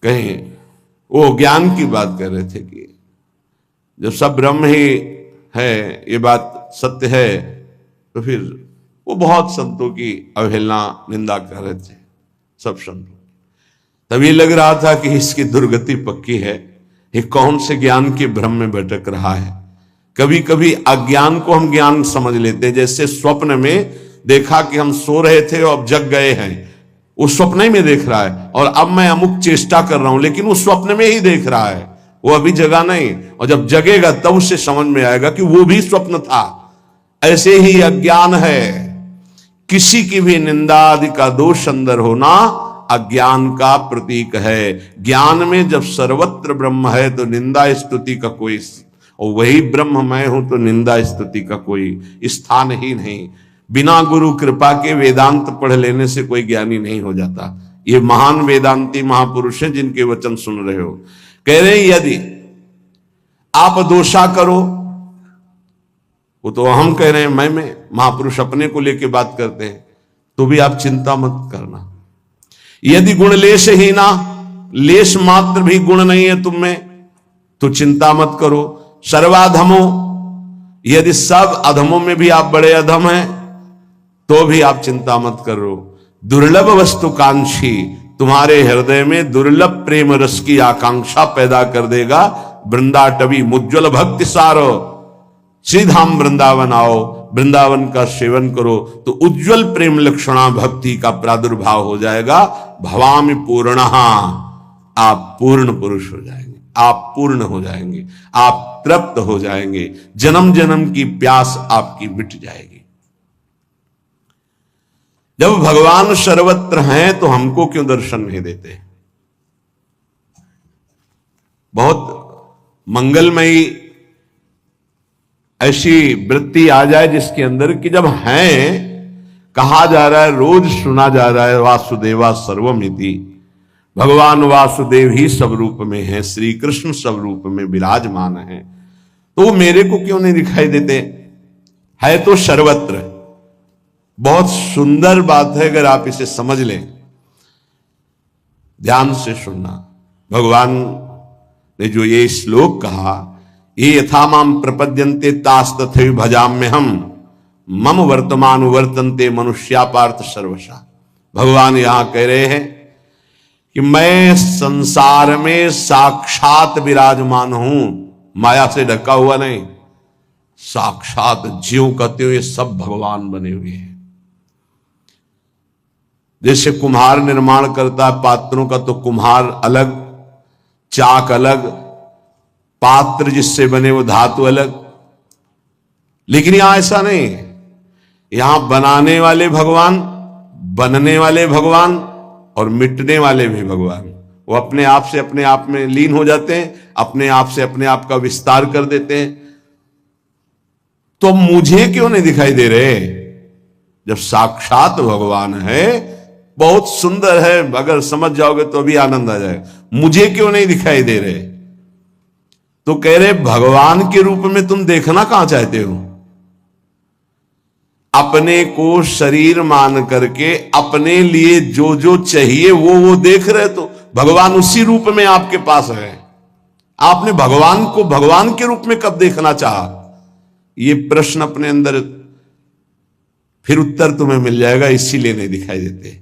कहीं वो ज्ञान की बात कर रहे थे कि जब सब ब्रह्म ही है, ये बात सत्य है, तो फिर वो बहुत संतों की अवहेलना निंदा कर रहे थे, सब संतों। तब ये लग रहा था कि इसकी दुर्गति पक्की है, ये कौन से ज्ञान के भ्रम में भटक रहा है। कभी कभी अज्ञान को हम ज्ञान समझ लेते हैं। जैसे स्वप्न में देखा कि हम सो रहे थे और अब जग गए हैं, वो स्वप्न ही में देख रहा है, और अब मैं अमुक चेष्टा कर रहा हूं, लेकिन वो स्वप्न में ही देख रहा है, वो अभी जगा नहीं। और जब जगेगा तब उससे समझ में आएगा कि वो भी स्वप्न था। ऐसे ही अज्ञान है। किसी की भी निंदा आदि का दोष अंदर होना अज्ञान का प्रतीक है। ज्ञान में जब सर्वत्र ब्रह्म है तो निंदा स्तुति का कोई, और वही ब्रह्म मैं हूं तो निंदा स्तुति का कोई स्थान ही नहीं। बिना गुरु कृपा के वेदांत पढ़ लेने से कोई ज्ञानी नहीं हो जाता। ये महान वेदांती महापुरुष हैं जिनके वचन सुन रहे हो। कह रहे हैं यदि आप दोषा करो, वो तो हम कह रहे हैं मैं महापुरुष अपने को लेके बात करते हैं, तो भी आप चिंता मत करना। यदि गुण लेश ही ना, लेश मात्र भी गुण नहीं है तुम में, तो चिंता मत करो। सर्वाधमो, यदि सब अधमों में भी आप बड़े अधम हैं तो भी आप चिंता मत करो। दुर्लभ वस्तु कांक्षी, तुम्हारे हृदय में दुर्लभ प्रेम रस की आकांक्षा पैदा कर देगा। वृंदाटवी मुज्ज्वल भक्ति सारो, श्रीधाम वृंदावन आओ, वृंदावन का सेवन करो तो उज्जवल प्रेम लक्षणा भक्ति का प्रादुर्भाव हो जाएगा। भवामि पूर्णः, आप पूर्ण पुरुष हो जाएंगे, आप पूर्ण हो जाएंगे, आप तृप्त हो जाएंगे, जन्म जन्म की प्यास आपकी मिट जाएगी। जब भगवान सर्वत्र हैं तो हमको क्यों दर्शन नहीं देते? बहुत मंगलमयी ऐसी वृत्ति आ जाए जिसके अंदर कि जब हैं, कहा जा रहा है, रोज सुना जा रहा है, वासुदेवा सर्वमिति, भगवान वासुदेव ही सब रूप में है, श्री कृष्ण सब रूप में विराजमान है, तो वो मेरे को क्यों नहीं दिखाई देते? है तो सर्वत्र। बहुत सुंदर बात है, अगर आप इसे समझ लें, ध्यान से सुनना। भगवान ने जो ये श्लोक कहा, ये यथा माम प्रपद्यन्ते तास तथैव भजाम्यहम्, मम वर्तमान वर्तन्ते मनुष्या पार्थ सर्वशा। भगवान यहां कह रहे हैं कि मैं संसार में साक्षात विराजमान हूं, माया से ढका हुआ नहीं, साक्षात ज्यों कहते हुए सब भगवान बने हुए हैं। जैसे कुम्हार निर्माण करता है पात्रों का, तो कुम्हार अलग, चाक अलग, पात्र जिससे बने वो धातु अलग, लेकिन यहां ऐसा नहीं। यहां बनाने वाले भगवान, बनने वाले भगवान और मिटने वाले भी भगवान, वो अपने आप से अपने आप में लीन हो जाते हैं, अपने आप से अपने आप का विस्तार कर देते हैं। तो मुझे क्यों नहीं दिखाई दे रहे? जब साक्षात भगवान है, बहुत सुंदर है, अगर समझ जाओगे तो अभी आनंद आ जाएगा। मुझे क्यों नहीं दिखाई दे रहे? तो कह रहे भगवान के रूप में तुम देखना कहां चाहते हो? अपने को शरीर मान करके अपने लिए जो जो चाहिए वो देख रहे, तो भगवान उसी रूप में आपके पास है। आपने भगवान को भगवान के रूप में कब देखना चाहा? ये प्रश्न अपने अंदर, फिर उत्तर तुम्हें मिल जाएगा, इसीलिए नहीं दिखाई देते।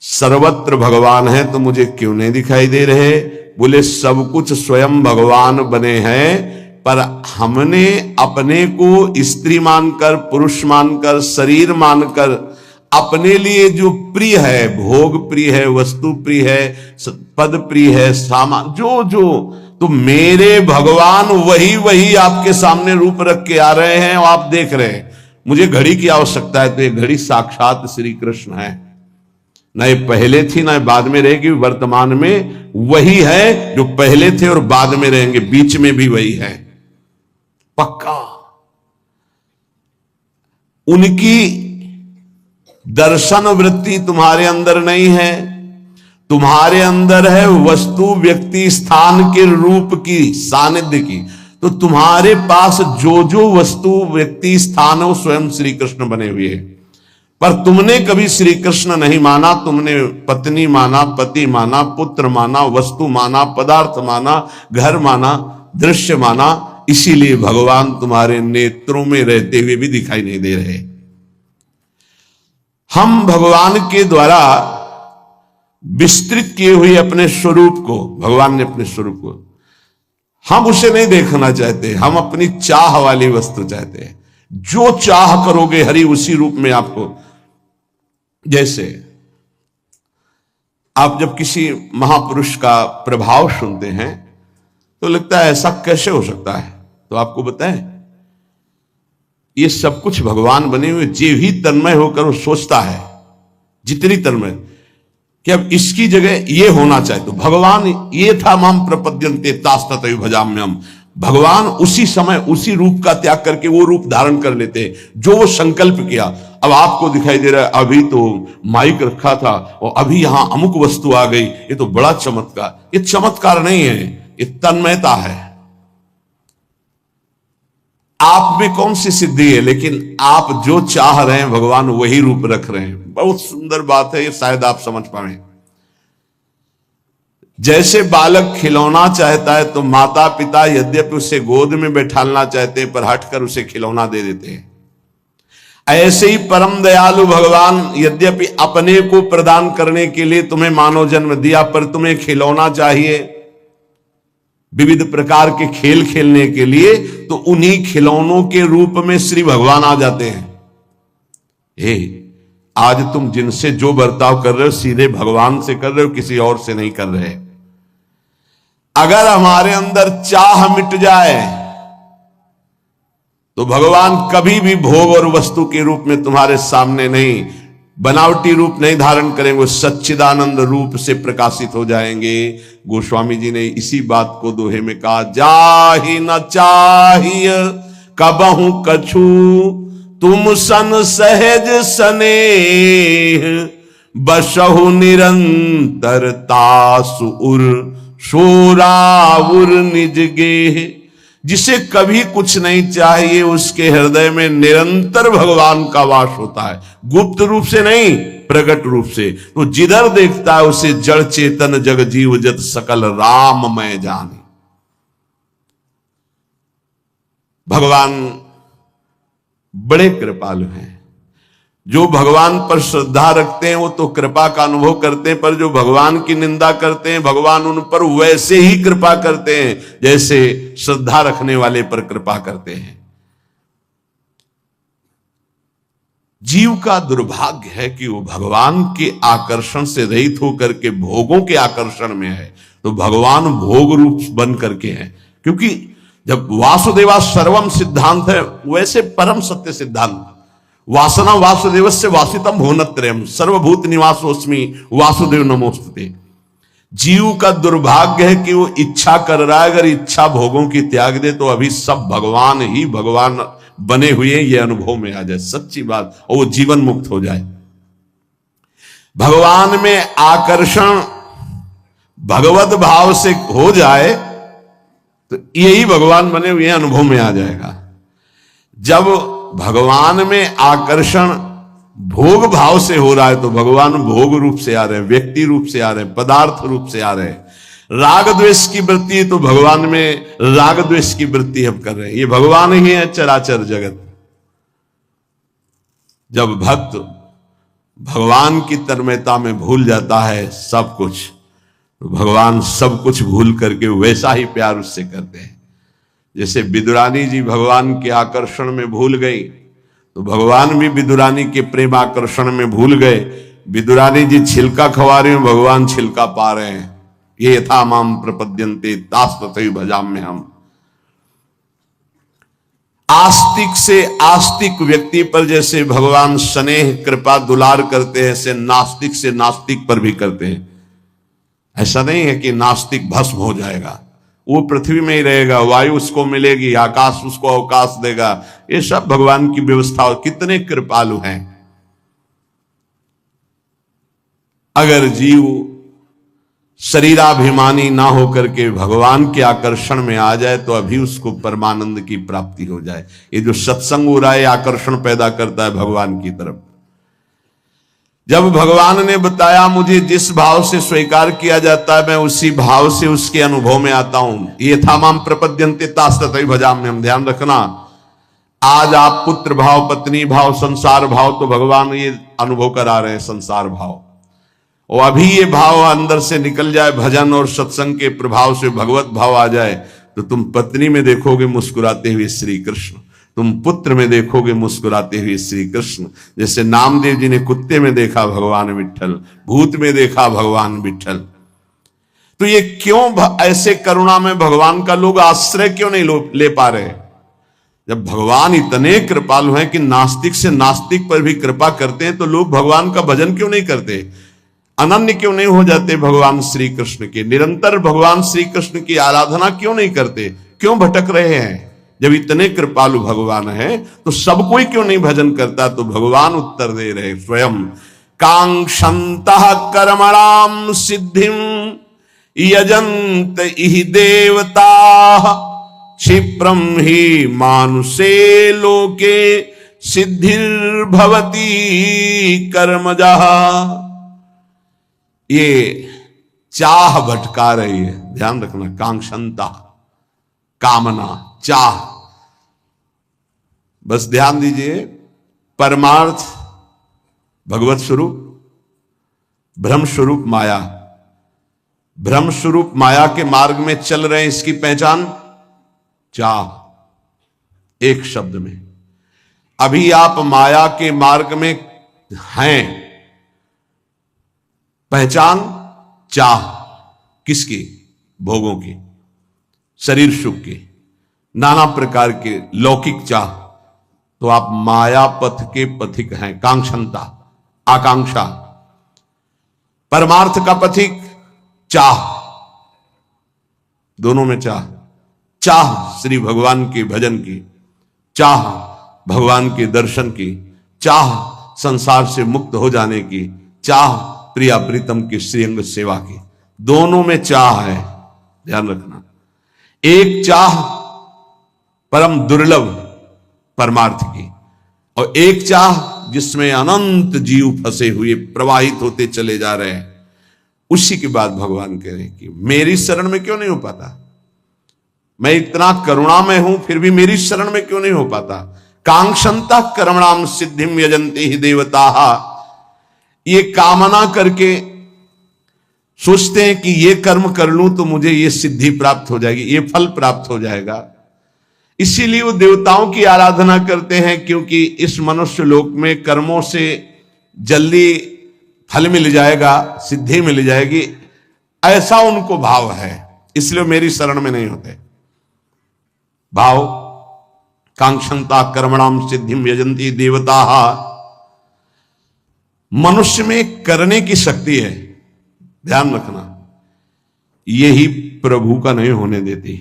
सर्वत्र भगवान है तो मुझे क्यों नहीं दिखाई दे रहे? बोले सब कुछ स्वयं भगवान बने हैं, पर हमने अपने को स्त्री मानकर, पुरुष मानकर, शरीर मानकर, अपने लिए जो प्रिय है, भोग प्रिय है, वस्तु प्रिय है, पद प्रिय है, सामान जो जो, तो मेरे भगवान वही वही आपके सामने रूप रख के आ रहे हैं और आप देख रहे हैं। मुझे घड़ी की आवश्यकता है, तो ये घड़ी साक्षात श्री कृष्ण है, न ये पहले थी न बाद में रहेगी, वर्तमान में वही है जो पहले थे और बाद में रहेंगे, बीच में भी वही है, पक्का। उनकी दर्शन वृत्ति तुम्हारे अंदर नहीं है, तुम्हारे अंदर है वस्तु, व्यक्ति, स्थान के रूप की, सानिध्य की। तो तुम्हारे पास जो जो वस्तु, व्यक्ति, स्थान है, वो स्वयं श्री कृष्ण बने हुए हैं, पर तुमने कभी श्री कृष्ण नहीं माना। तुमने पत्नी माना, पति माना, पुत्र माना, वस्तु माना, पदार्थ माना, घर माना, दृश्य माना, इसीलिए भगवान तुम्हारे नेत्रों में रहते हुए भी दिखाई नहीं दे रहे। हम भगवान के द्वारा विस्तृत किए हुए अपने स्वरूप को, भगवान ने अपने स्वरूप को, हम उसे नहीं देखना चाहते, हम अपनी चाह वाली वस्तु चाहते हैं। जो चाह करोगे हरि उसी रूप में आपको। जैसे आप जब किसी महापुरुष का प्रभाव सुनते हैं तो लगता है ऐसा कैसे हो सकता है, तो आपको बताएं, ये सब कुछ भगवान बने हुए, जे भी तन्मय होकर वो सोचता है, जितनी तन्मय कि अब इसकी जगह ये होना चाहिए, तो भगवान ये था माम प्रपद्यन्ते तास तथैव भजाम्यहम्। भगवान उसी समय उसी रूप का त्याग करके वो रूप धारण कर लेते हैं जो वो संकल्प किया। अब आपको दिखाई दे रहा है, अभी तो माइक रखा था और अभी यहां अमुक वस्तु आ गई, ये तो बड़ा चमत्कार। ये चमत्कार नहीं है, ये तन्मयता है। आप में कौन सी सिद्धि है, लेकिन आप जो चाह रहे हैं भगवान वही रूप रख रहे हैं। बहुत सुंदर बात है, ये शायद आप समझ पाए। जैसे बालक खिलौना चाहता है तो माता पिता यद्यपि उसे गोद में बैठालना चाहते हैं, पर हटकर उसे खिलौना दे देते हैं। ऐसे ही परम दयालु भगवान यद्यपि अपने को प्रदान करने के लिए तुम्हें मानव जन्म दिया, पर तुम्हें खिलौना चाहिए विविध प्रकार के खेल खेलने के लिए, तो उन्हीं खिलौनों के रूप में श्री भगवान आ जाते हैं। आज तुम जिनसे जो बर्ताव कर रहे हो सीधे भगवान से कर रहे हो, किसी और से नहीं कर रहे। अगर हमारे अंदर चाह मिट जाए तो भगवान कभी भी भोग और वस्तु के रूप में तुम्हारे सामने नहीं, बनावटी रूप नहीं धारण करेंगे, सच्चिदानंद रूप से प्रकाशित हो जाएंगे। गोस्वामी जी ने इसी बात को दोहे में कहा, जाहि न चाहिए कबहू कछु, तुम सन सहज स्नेह, बसहु निरंतर तासुर शोराउर निज गेह। जिसे कभी कुछ नहीं चाहिए उसके हृदय में निरंतर भगवान का वास होता है, गुप्त रूप से नहीं, प्रकट रूप से। तो जिधर देखता है उसे जड़ चेतन जग जीव जत सकल राम मैं जाने। भगवान बड़े कृपालु हैं। जो भगवान पर श्रद्धा रखते हैं वो तो कृपा का अनुभव करते हैं, पर जो भगवान की निंदा करते हैं भगवान उन पर वैसे ही कृपा करते हैं जैसे श्रद्धा रखने वाले पर कृपा करते हैं। जीव का दुर्भाग्य है कि वो भगवान के आकर्षण से रहित होकर के भोगों के आकर्षण में है, तो भगवान भोग रूप बन करके है। क्योंकि जब वासुदेवा सर्वम सिद्धांत है, वैसे परम सत्य सिद्धांत, वासना वासुदेवस्य वासितम भुवनत्रयम् सर्वभूत निवासोस्मि वासुदेव नमोस्तुते। जीव का दुर्भाग्य है कि वो इच्छा कर रहा है, अगर इच्छा भोगों की त्याग दे तो अभी सब भगवान ही भगवान बने हुए ये अनुभव में आ जाए, सच्ची बात, और वो जीवन मुक्त हो जाए। भगवान में आकर्षण भगवत भाव से हो जाए तो यही भगवान बने हुए अनुभव में आ जाएगा। जब भगवान में आकर्षण भोग भाव से हो रहा है तो भगवान भोग रूप से आ रहे हैं, व्यक्ति रूप से आ रहे हैं, पदार्थ रूप से आ रहे हैं। राग द्वेष की वृत्ति है तो भगवान में राग द्वेष की वृत्ति हम कर रहे हैं। ये भगवान ही है चराचर जगत। जब भक्त भगवान की तन्मयता में भूल जाता है सब कुछ, तो भगवान सब कुछ भूल करके वैसा ही प्यार उससे करते हैं। जैसे विदुरानी जी भगवान के आकर्षण में भूल गई तो भगवान भी विदुरानी के प्रेम आकर्षण में भूल गए। विदुरानी जी छिलका खवा रहे हैं, भगवान छिलका पा रहे हैं। ये यथा माम प्रपद्यन्ते तास तथैव भजाम्य हम। आस्तिक से आस्तिक व्यक्ति पर जैसे भगवान स्नेह कृपा दुलार करते हैं, ऐसे नास्तिक से नास्तिक पर भी करते हैं। ऐसा नहीं है कि नास्तिक भस्म हो जाएगा, वो पृथ्वी में ही रहेगा, वायु उसको मिलेगी, आकाश उसको अवकाश देगा। ये सब भगवान की व्यवस्था। कितने कृपालु हैं। अगर जीव शरीराभिमानी ना होकर के भगवान के आकर्षण में आ जाए तो अभी उसको परमानंद की प्राप्ति हो जाए। ये जो सत्संग हो रहा है आकर्षण पैदा करता है भगवान की तरफ। जब भगवान ने बताया मुझे जिस भाव से स्वीकार किया जाता है मैं उसी भाव से उसके अनुभव में आता हूं, ये था माम प्रपद्यन्ते तास तथैव भजाम्यहम्। ध्यान रखना, आज आप पुत्र भाव, पत्नी भाव, संसार भाव, तो भगवान ये अनुभव करा रहे हैं संसार भाव। और अभी ये भाव अंदर से निकल जाए, भजन और सत्संग के प्रभाव से भगवत भाव आ जाए, तो तुम पत्नी में देखोगे मुस्कुराते हुए श्री कृष्ण, तुम पुत्र में देखोगे मुस्कुराते हुए श्री कृष्ण। जैसे नामदेव जी ने कुत्ते में देखा भगवान विट्ठल, भूत में देखा भगवान विट्ठल। तो ये क्यों ऐसे करुणा में भगवान का लोग आश्रय क्यों नहीं ले पा रहे? जब भगवान इतने कृपालु हैं कि नास्तिक से नास्तिक पर भी कृपा करते हैं, तो लोग भगवान का भजन क्यों नहीं करते? अनन्य क्यों नहीं हो जाते भगवान श्री कृष्ण के? निरंतर भगवान श्री कृष्ण की आराधना क्यों नहीं करते? क्यों भटक रहे हैं? जब इतने कृपालु भगवान है तो सब कोई क्यों नहीं भजन करता? तो भगवान उत्तर दे रहे स्वयं, कांक्षन्तः कर्मणाम सिद्धिम यजन्त इहि देवताः क्षिप्रम हि मानुषे लोके सिद्धिर्भवति कर्मजः। ये चाह भटका रही है, ध्यान रखना। कांक्षन्ता, कामना, चाह। बस ध्यान दीजिए, परमार्थ भगवत स्वरूप, ब्रह्म स्वरूप माया। ब्रह्म स्वरूप माया के मार्ग में चल रहे हैं, इसकी पहचान चाह। एक शब्द में, अभी आप माया के मार्ग में हैं, पहचान चाह। किसकी? भोगों की, शरीर सुख की, नाना प्रकार के लौकिक चाह। तो आप माया पथ के पथिक हैं, कांक्षणता, आकांक्षा। परमार्थ का पथिक चाह, दोनों में चाह। चाह श्री भगवान के भजन की, चाह भगवान के दर्शन की, चाह संसार से मुक्त हो जाने की, चाह प्रिया प्रीतम की श्रीअंग सेवा की। दोनों में चाह है, ध्यान रखना। एक चाह परम दुर्लभ परमार्थ की, और एक चाह जिसमें अनंत जीव फंसे हुए प्रवाहित होते चले जा रहे हैं। उसी के बाद भगवान कह रहे हैं कि मेरी शरण में क्यों नहीं हो पाता? मैं इतना करुणामय हूं, फिर भी मेरी शरण में क्यों नहीं हो पाता? कांक्षंता कर्मणाम सिद्धिम यजन्ति ही देवता। ये कामना करके सोचते हैं कि ये कर्म कर लूं तो मुझे ये सिद्धि प्राप्त हो जाएगी, ये फल प्राप्त हो जाएगा। इसीलिए वो देवताओं की आराधना करते हैं, क्योंकि इस मनुष्य लोक में कर्मों से जल्दी फल मिल जाएगा, सिद्धि मिल जाएगी, ऐसा उनको भाव है। इसलिए मेरी शरण में नहीं होते। भाव कांक्षंता कर्मणाम सिद्धिम यजन्ति देवता। मनुष्य में करने की शक्ति है, ध्यान रखना, यही प्रभु का नहीं होने देती।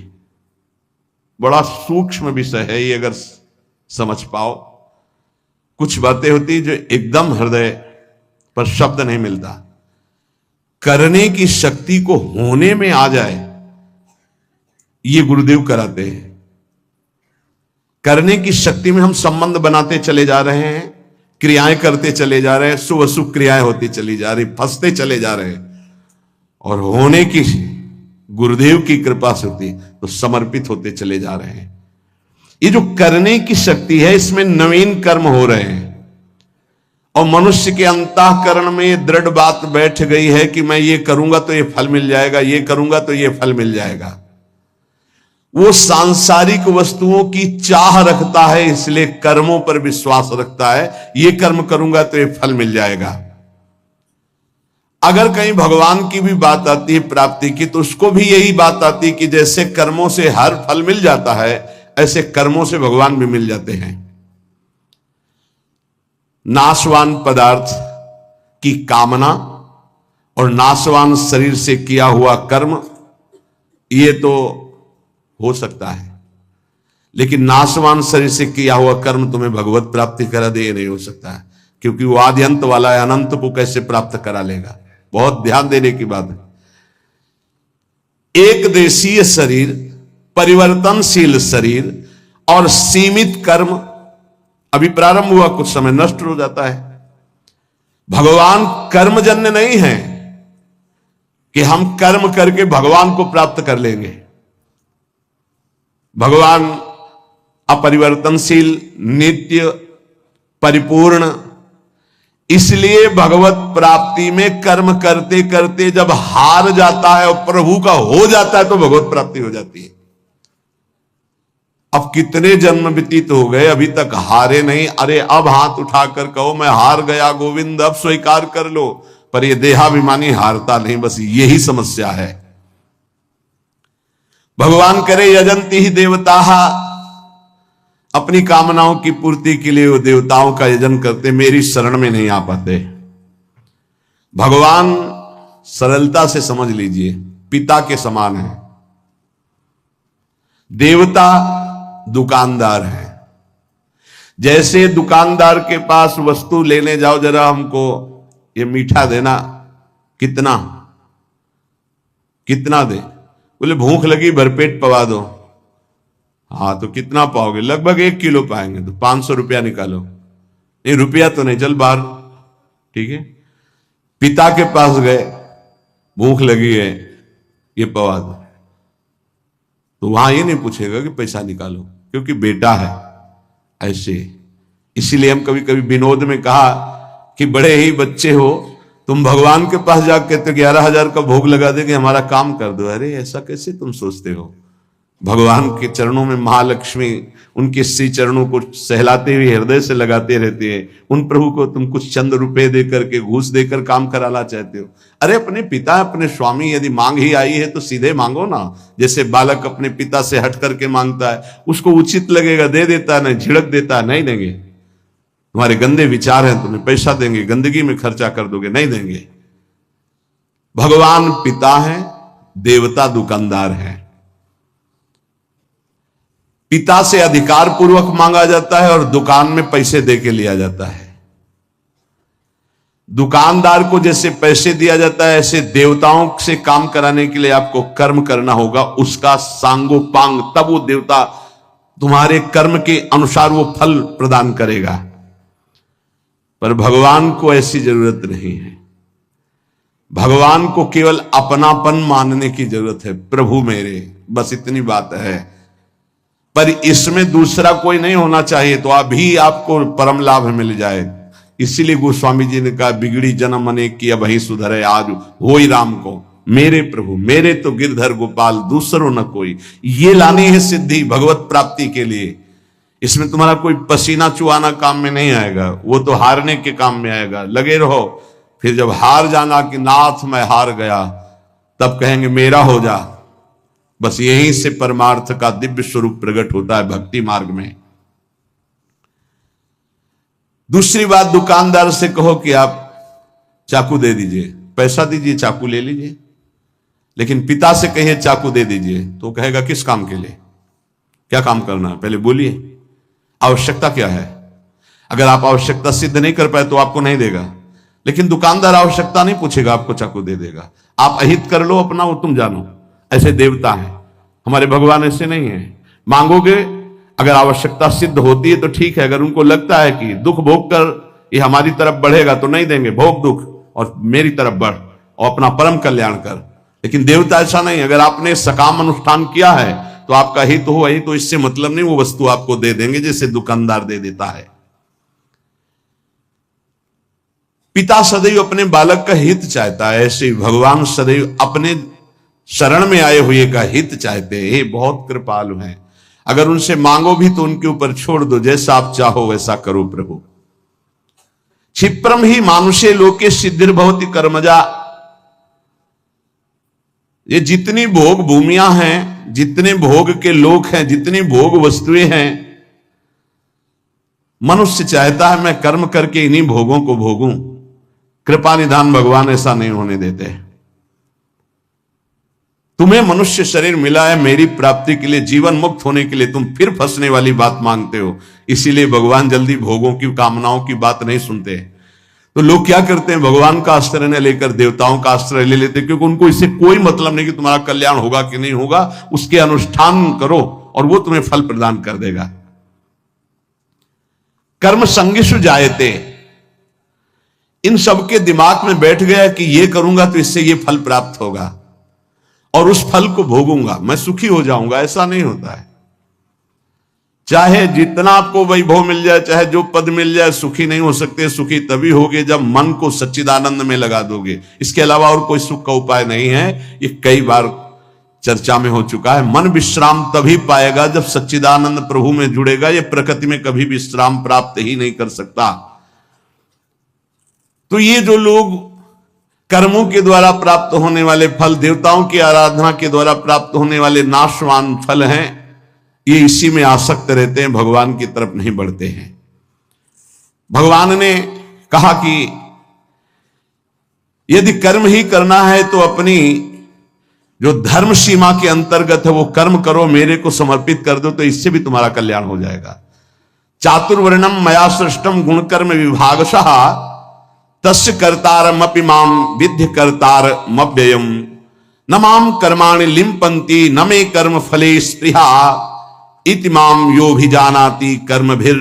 बड़ा सूक्ष्म विषय है ये, अगर समझ पाओ। कुछ बातें होती जो एकदम हृदय पर शब्द नहीं मिलता। करने की शक्ति को होने में आ जाए, ये गुरुदेव कराते हैं। करने की शक्ति में हम संबंध बनाते चले जा रहे हैं, क्रियाएं करते चले जा रहे हैं, शुभ अशुभ क्रियाएं होती चली जा रही, फंसते चले जा रहे हैं। और होने की गुरुदेव की कृपा से होती तो समर्पित होते चले जा रहे हैं। ये जो करने की शक्ति है, इसमें नवीन कर्म हो रहे हैं। और मनुष्य के अंतःकरण में ये दृढ़ बात बैठ गई है कि मैं ये करूंगा तो ये फल मिल जाएगा, ये करूंगा तो ये फल मिल जाएगा। वो सांसारिक वस्तुओं की चाह रखता है, इसलिए कर्मों पर विश्वास रखता है, ये कर्म करूंगा तो ये फल मिल जाएगा। अगर कहीं भगवान की भी बात आती है प्राप्ति की, तो उसको भी यही बात आती है कि जैसे कर्मों से हर फल मिल जाता है, ऐसे कर्मों से भगवान भी मिल जाते हैं। नाशवान पदार्थ की कामना और नाशवान शरीर से किया हुआ कर्म, ये तो हो सकता है, लेकिन नाशवान शरीर से किया हुआ कर्म तुम्हें भगवत प्राप्ति करा दे, ये नहीं हो सकता है, क्योंकि वो आदि अंत वाला है। अनंत को कैसे प्राप्त करा लेगा? बहुत ध्यान देने की बात है। एक देशीय शरीर, परिवर्तनशील शरीर और सीमित कर्म अभी प्रारंभ हुआ, कुछ समय नष्ट हो जाता है। भगवान कर्मजन्य नहीं है कि हम कर्म करके भगवान को प्राप्त कर लेंगे। भगवान अपरिवर्तनशील, नित्य, परिपूर्ण। इसलिए भगवत प्राप्ति में कर्म करते करते जब हार जाता है और प्रभु का हो जाता है, तो भगवत प्राप्ति हो जाती है। अब कितने जन्म व्यतीत हो गए, अभी तक हारे नहीं। अरे अब हाथ उठाकर कहो मैं हार गया गोविंद, अब स्वीकार कर लो। पर यह देहाभिमानी हारता नहीं, बस यही समस्या है। भगवान करे यजंती ही देवता, अपनी कामनाओं की पूर्ति के लिए वो देवताओं का यजन करते, मेरी शरण में नहीं आ पाते। भगवान सरलता से समझ लीजिए पिता के समान है, देवता दुकानदार है। जैसे दुकानदार के पास वस्तु लेने जाओ, जरा हमको ये मीठा देना, कितना कितना दे? बोले भूख लगी भरपेट पवा दो। हाँ तो कितना पाओगे? लगभग 1 किलो पाएंगे। तो 500 रुपया निकालो। नहीं रुपया तो नहीं, चल बाहर। ठीक है, पिता के पास गए, भूख लगी है, ये पवा दो, तो वहां ये नहीं पूछेगा कि पैसा निकालो, क्योंकि बेटा है। ऐसे इसीलिए हम कभी कभी विनोद में कहा कि बड़े ही बच्चे हो, तुम भगवान के पास जाके तो 11,000 का भोग लगा देंगे, हमारा काम कर दो। अरे ऐसा कैसे तुम सोचते हो? भगवान के चरणों में महालक्ष्मी उनके श्री चरणों को सहलाते हुए हृदय से लगाते रहते हैं। उन प्रभु को तुम कुछ चंद रुपए दे करके, घूस देकर काम कराना चाहते हो? अरे अपने पिता, अपने स्वामी यदि मांग ही आई है तो सीधे मांगो ना। जैसे बालक अपने पिता से हट करके मांगता है, उसको उचित लगेगा दे देता है, नहीं झिड़क देता है, नहीं देंगे। तुम्हारे गंदे विचार हैं, तुम्हें पैसा देंगे, गंदगी में खर्चा कर दोगे, नहीं देंगे। भगवान पिता है, देवता दुकानदार है। पिता से अधिकार पूर्वक मांगा जाता है और दुकान में पैसे देके लिया जाता है। दुकानदार को जैसे पैसे दिया जाता है, ऐसे देवताओं से काम कराने के लिए आपको कर्म करना होगा, उसका सांगोपांग, तब वो देवता तुम्हारे कर्म के अनुसार वो फल प्रदान करेगा। पर भगवान को ऐसी जरूरत नहीं है। भगवान को केवल अपनापन मानने की जरूरत है, प्रभु मेरे, बस इतनी बात है। पर इसमें दूसरा कोई नहीं होना चाहिए, तो अभी आपको परम लाभ मिल जाए। इसीलिए गोस्वामी जी ने कहा, बिगड़ी जन्म अनेक की अब ही सुधरे, आज होई राम को मेरे प्रभु, मेरे तो गिरधर गोपाल, दूसरों न कोई। ये लानी है सिद्धि भगवत प्राप्ति के लिए। इसमें तुम्हारा कोई पसीना चुआना काम में नहीं आएगा, वो तो हारने के काम में आएगा। लगे रहो, फिर जब हार जाना कि नाथ मैं हार गया, तब कहेंगे मेरा हो जा। बस यहीं से परमार्थ का दिव्य स्वरूप प्रकट होता है भक्ति मार्ग में। दूसरी बात, दुकानदार से कहो कि आप चाकू दे दीजिए, पैसा दीजिए, चाकू ले लीजिए। लेकिन पिता से कहिए चाकू दे दीजिए, तो कहेगा किस काम के लिए, क्या काम करना है, पहले बोलिए, आवश्यकता क्या है। अगर आप आवश्यकता सिद्ध नहीं कर पाए तो आपको नहीं देगा। लेकिन दुकानदार आवश्यकता नहीं पूछेगा, आपको चाकू दे देगा। आप अहित कर लो अपना, वो तुम जानो। ऐसे देवता हैं, हमारे भगवान ऐसे नहीं है। मांगोगे, अगर आवश्यकता सिद्ध होती है तो ठीक है। अगर उनको लगता है कि दुख भोग कर ये हमारी तरफ बढ़ेगा तो नहीं देंगे, भोग दुख और मेरी तरफ बढ़ और अपना परम कल्याण कर। लेकिन देवता ऐसा नहीं। अगर आपने सकाम अनुष्ठान किया है तो आपका हित हो, यही तो इससे मतलब नहीं, वो वस्तु आपको दे देंगे जैसे दुकानदार दे देता है। पिता सदैव अपने बालक का हित चाहता है, ऐसे ही भगवान सदैव अपने शरण में आए हुए का हित चाहते हैं। ये बहुत कृपालु हैं। अगर उनसे मांगो भी तो उनके ऊपर छोड़ दो, जैसा आप चाहो वैसा करो प्रभु। क्षिप्रम ही मानुषे लोके सिद्धिर्भवति कर्मजा। ये जितनी भोग भूमियां हैं, जितने भोग के लोक हैं, जितनी भोग वस्तुएं हैं, मनुष्य चाहता है मैं कर्म करके इन्हीं भोगों को भोगूं। कृपा निधान भगवान ऐसा नहीं होने देते। तुम्हें मनुष्य शरीर मिला है मेरी प्राप्ति के लिए, जीवन मुक्त होने के लिए, तुम फिर फंसने वाली बात मांगते हो। इसीलिए भगवान जल्दी भोगों की, कामनाओं की बात नहीं सुनते। तो लोग क्या करते हैं, भगवान का आश्रय न लेकर देवताओं का आश्रय ले लेते, क्योंकि उनको इससे कोई मतलब नहीं कि तुम्हारा कल्याण होगा कि नहीं होगा। उसके अनुष्ठान करो और वो तुम्हें फल प्रदान कर देगा। कर्म संगिषु जायते, इन सबके दिमाग में बैठ गया कि ये करूंगा तो इससे ये फल प्राप्त होगा और उस फल को भोगूंगा, मैं सुखी हो जाऊंगा। ऐसा नहीं होता है। चाहे जितना आपको वैभव मिल जाए, चाहे जो पद मिल जाए, सुखी नहीं हो सकते। सुखी तभी होगे जब मन को सच्चिदानंद में लगा दोगे। इसके अलावा और कोई सुख का उपाय नहीं है। ये कई बार चर्चा में हो चुका है। मन विश्राम तभी पाएगा जब सच्चिदानंद प्रभु में जुड़ेगा। ये प्रकृति में कभी विश्राम प्राप्त ही नहीं कर सकता। तो ये जो लोग कर्मों के द्वारा प्राप्त होने वाले फल, देवताओं की आराधना के द्वारा प्राप्त होने वाले नाशवान फल हैं, ये इसी में आसक्त रहते हैं, भगवान की तरफ नहीं बढ़ते हैं। भगवान ने कहा कि यदि कर्म ही करना है तो अपनी जो धर्म सीमा के अंतर्गत है वो कर्म करो, मेरे को समर्पित कर दो, तो इससे भी तुम्हारा कल्याण हो जाएगा। चातुर्वर्णम मया सृष्टम गुणकर्म विभागशः तस्य कर्तारमपि माम विद्य कर्तारमव्ययम् न माम कर्माणि लिम्पन्ति न मे कर्म फले स्पृहा इति माम योभिजानाति कर्मभिर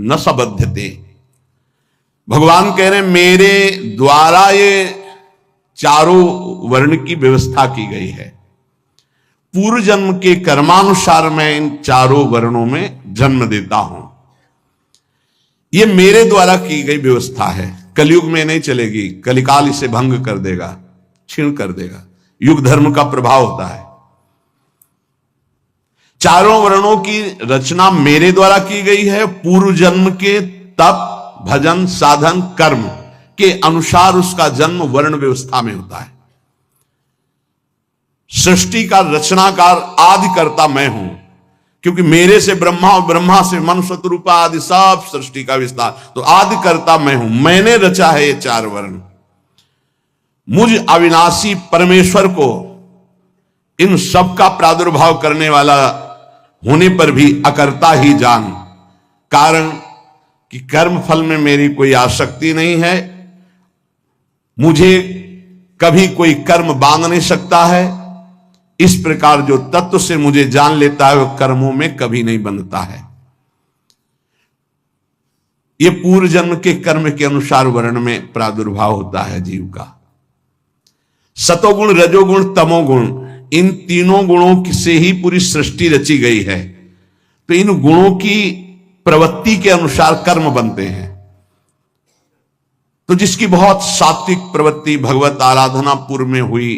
न सबध्यते। भगवान कह रहे मेरे द्वारा ये चारों वर्ण की व्यवस्था की गई है। पूर्व जन्म के कर्मानुसार मैं इन चारों वर्णों में जन्म देता हूं। ये मेरे द्वारा की गई व्यवस्था है, कलयुग में नहीं चलेगी, कलिकाल इसे भंग कर देगा, छीण कर देगा। युग धर्म का प्रभाव होता है। चारों वर्णों की रचना मेरे द्वारा की गई है। पूर्व जन्म के तप, भजन, साधन, कर्म के अनुसार उसका जन्म वर्ण व्यवस्था में होता है। सृष्टि का रचनाकार आदिकर्ता मैं हूं, क्योंकि मेरे से ब्रह्मा और ब्रह्मा से मन, शत्रुपा आदि सब सृष्टि का विस्तार, तो आदिकर्ता मैं हूं। मैंने रचा है ये चार वर्ण। मुझ अविनाशी परमेश्वर को इन सब का प्रादुर्भाव करने वाला होने पर भी अकर्ता ही जान। कारण कि कर्म फल में मेरी कोई आसक्ति नहीं है, मुझे कभी कोई कर्म बांध नहीं सकता है। इस प्रकार जो तत्व से मुझे जान लेता है वह कर्मों में कभी नहीं बंधता है। यह पूर्व जन्म के कर्म के अनुसार वर्ण में प्रादुर्भाव होता है जीव का। सतोगुण, रजोगुण, तमोगुण, इन तीनों गुणों से ही पूरी सृष्टि रची गई है। तो इन गुणों की प्रवृत्ति के अनुसार कर्म बनते हैं। तो जिसकी बहुत सात्विक प्रवृत्ति भगवत आराधना पूर्व में हुई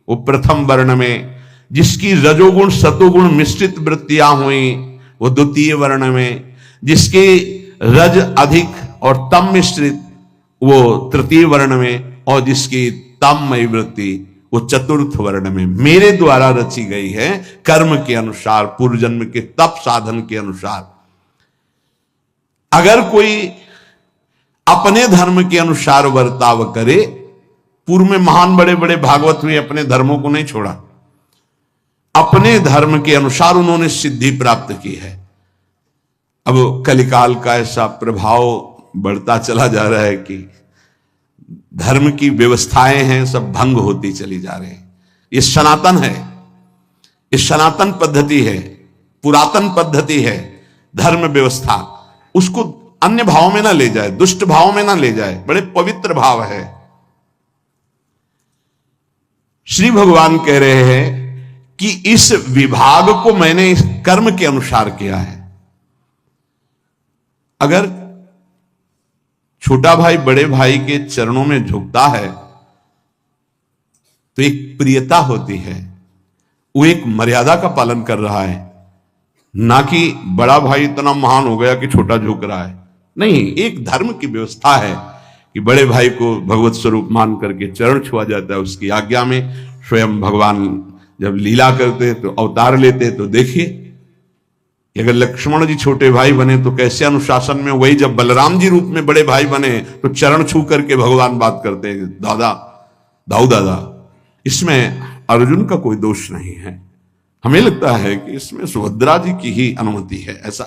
वो प्रथम वर्ण में, जिसकी रजोगुण सतोगुण मिश्रित वृत्तियां हुई वो द्वितीय वर्ण में, जिसके रज अधिक और तम मिश्रित वो तृतीय वर्ण में, और जिसकी तममयी वृत्ति वो चतुर्थ वर्ण में मेरे द्वारा रची गई है कर्म के अनुसार, पूर्व जन्म के तप साधन के अनुसार। अगर कोई अपने धर्म के अनुसार बर्ताव करे, पूर्व में महान बड़े बड़े भागवत हुए, अपने धर्मों को नहीं छोड़ा, अपने धर्म के अनुसार उन्होंने सिद्धि प्राप्त की है। अब कलिकाल का ऐसा प्रभाव बढ़ता चला जा रहा है कि धर्म की व्यवस्थाएं हैं सब भंग होती चली जा रही हैं। ये सनातन है, ये सनातन पद्धति है, पुरातन पद्धति है धर्म व्यवस्था। उसको अन्य भाव में ना ले जाए, दुष्ट भाव में ना ले जाए, बड़े पवित्र भाव है। श्री भगवान कह रहे हैं कि इस विभाग को मैंने इस कर्म के अनुसार किया है। अगर छोटा भाई बड़े भाई के चरणों में झुकता है तो एक प्रियता होती है, वो एक मर्यादा का पालन कर रहा है, ना कि बड़ा भाई इतना महान हो गया कि छोटा झुक रहा है। नहीं, एक धर्म की व्यवस्था है कि बड़े भाई को भगवत स्वरूप मान करके चरण छुआ जाता है उसकी आज्ञा में। स्वयं भगवान जब लीला करते तो अवतार लेते, तो देखिए अगर लक्ष्मण जी छोटे भाई बने तो कैसे अनुशासन में, वही जब बलराम जी रूप में बड़े भाई बने तो चरण छू करके भगवान बात करते हैं, दादा दाऊ दादा। इसमें अर्जुन का कोई दोष नहीं है। हमें लगता है कि इसमें सुभद्रा जी की ही अनुमति है ऐसा।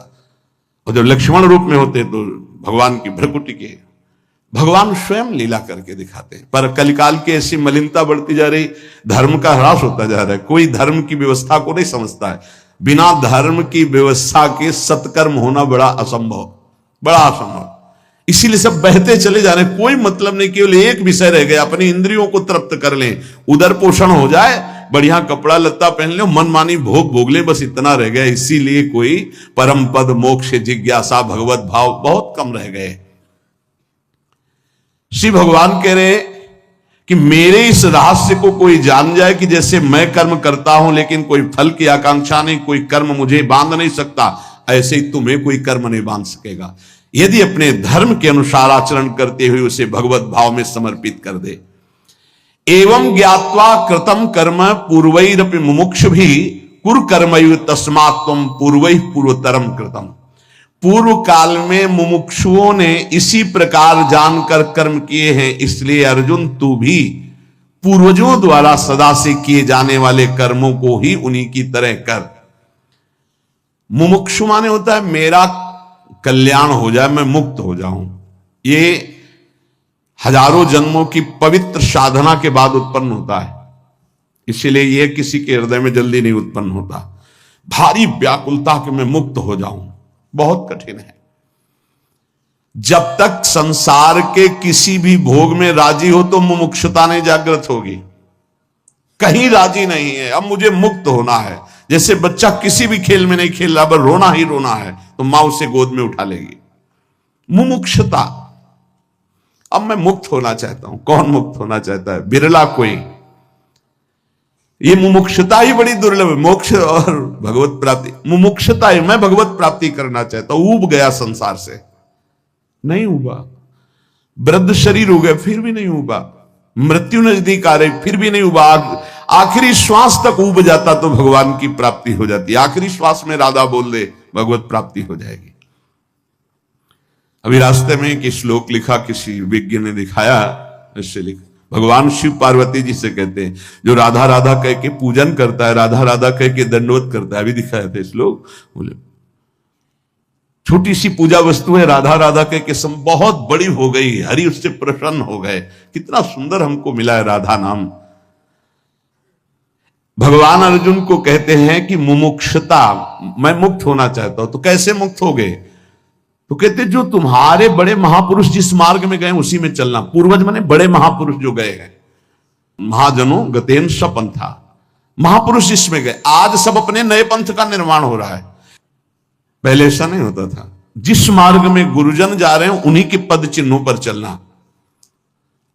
और जब लक्ष्मण रूप में होते तो भगवान की भ्रकुटी के भगवान स्वयं लीला करके दिखाते हैं। पर कलिकाल की ऐसी मलिनता बढ़ती जा रही, धर्म का ह्रास होता जा रहा है, कोई धर्म की व्यवस्था को नहीं समझता है। बिना धर्म की व्यवस्था के सत्कर्म होना बड़ा असंभव, बड़ा असंभव। इसीलिए सब बहते चले जा रहे, कोई मतलब नहीं, केवल एक विषय रह गया, अपनी इंद्रियों को तृप्त कर लें, उदर पोषण हो जाए, बढ़िया कपड़ा लत्ता पहन ले, मनमानी भोग भोग ले, बस इतना रह गया। इसीलिए कोई परम पद, मोक्ष, जिज्ञासा, भगवत भाव बहुत कम रह गए। श्री भगवान कह रहे कि मेरे इस रहस्य को कोई जान जाए कि जैसे मैं कर्म करता हूं लेकिन कोई फल की आकांक्षा नहीं, कोई कर्म मुझे बांध नहीं सकता, ऐसे ही तुम्हें कोई कर्म नहीं बांध सकेगा। यदि अपने धर्म के अनुसार आचरण करते हुए उसे भगवत भाव में समर्पित कर दे। एवं ज्ञात्वा कृतम कर्म पूर्वैरपि मुमुक्षु भी कुरु कर्मयु तस्मात् त्वं पूर्वैः पूर्वतरम कृतम। पूर्व काल में मुमुक्षुओं ने इसी प्रकार जानकर कर्म किए हैं, इसलिए अर्जुन तू भी पूर्वजों द्वारा सदा से किए जाने वाले कर्मों को ही उन्हीं की तरह कर। मुमुक्षु माने होता है मेरा कल्याण हो जाए, मैं मुक्त हो जाऊं। ये हजारों जन्मों की पवित्र साधना के बाद उत्पन्न होता है, इसीलिए यह किसी के हृदय में जल्दी नहीं उत्पन्न होता। भारी व्याकुलता कि मैं मुक्त हो जाऊं बहुत कठिन है। जब तक संसार के किसी भी भोग में राजी हो तो मुमुक्षुता नहीं जागृत होगी। कहीं राजी नहीं है, अब मुझे मुक्त होना है। जैसे बच्चा किसी भी खेल में नहीं खेल रहा, बस रोना ही रोना है, तो मां उसे गोद में उठा लेगी। मुमुक्षुता। अब मैं मुक्त होना चाहता हूं। कौन मुक्त होना चाहता है? बिरला कोई। ये मुमुक्षुता ही बड़ी दुर्लभ है। मोक्ष और भगवत प्राप्ति, मुमुक्षुता है, मैं भगवत प्राप्ति करना चाहता हूं। ऊब गया संसार से, नहीं उबा। वृद्ध शरीर हो गए, फिर भी नहीं उबा। मृत्यु नजदीक आ रही, फिर भी नहीं उबा। आखिरी श्वास तक उब जाता तो भगवान की प्राप्ति हो जाती। आखिरी श्वास में राधा बोल दे, भगवत प्राप्ति हो जाएगी। अभी रास्ते में एक श्लोक लिखा, किसी विज्ञ ने दिखाया, ऐसे लिखा, भगवान शिव पार्वती जी से कहते हैं, जो राधा राधा कह के पूजन करता है, राधा राधा कह के दंडवत करता है। अभी दिखाया था श्लोक, बोले छोटी सी पूजा वस्तु है, राधा राधा कह के बहुत बड़ी हो गई, हरि उससे प्रसन्न हो गए। कितना सुंदर हमको मिला है राधा नाम। भगवान अर्जुन को कहते हैं कि मुमुक्षुता, मैं मुक्त होना चाहता हूं। तो कैसे मुक्त हो गए? तो कहते जो तुम्हारे बड़े महापुरुष जिस मार्ग में गए उसी में चलना। पूर्वज माने बड़े महापुरुष जो गए हैं, महाजनों गतेन सपंथा, महापुरुष इसमें गए। आज सब अपने नए पंथ का निर्माण हो रहा है, पहले ऐसा नहीं होता था। जिस मार्ग में गुरुजन जा रहे हैं उन्हीं के पद चिन्हों पर चलना।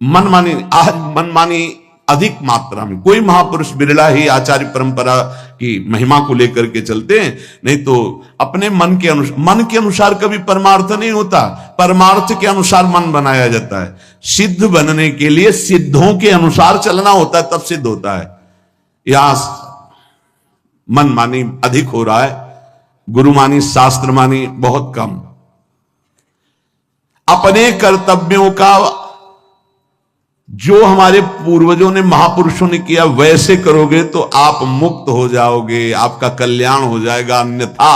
मनमानी, आज मनमानी अधिक मात्रा में। कोई महापुरुष बिरला ही आचार्य परंपरा की महिमा को लेकर के चलते हैं, नहीं तो अपने मन के अनुसार कभी परमार्थ नहीं होता। परमार्थ के अनुसार मन बनाया जाता है। सिद्ध बनने के लिए सिद्धों के अनुसार चलना होता है, तब सिद्ध होता है। यहां मनमानी अधिक हो रहा है, गुरुमानी शास्त्रमानी बहुत कम। अपने कर्तव्यों का जो हमारे पूर्वजों ने, महापुरुषों ने किया, वैसे करोगे तो आप मुक्त हो जाओगे, आपका कल्याण हो जाएगा। अन्यथा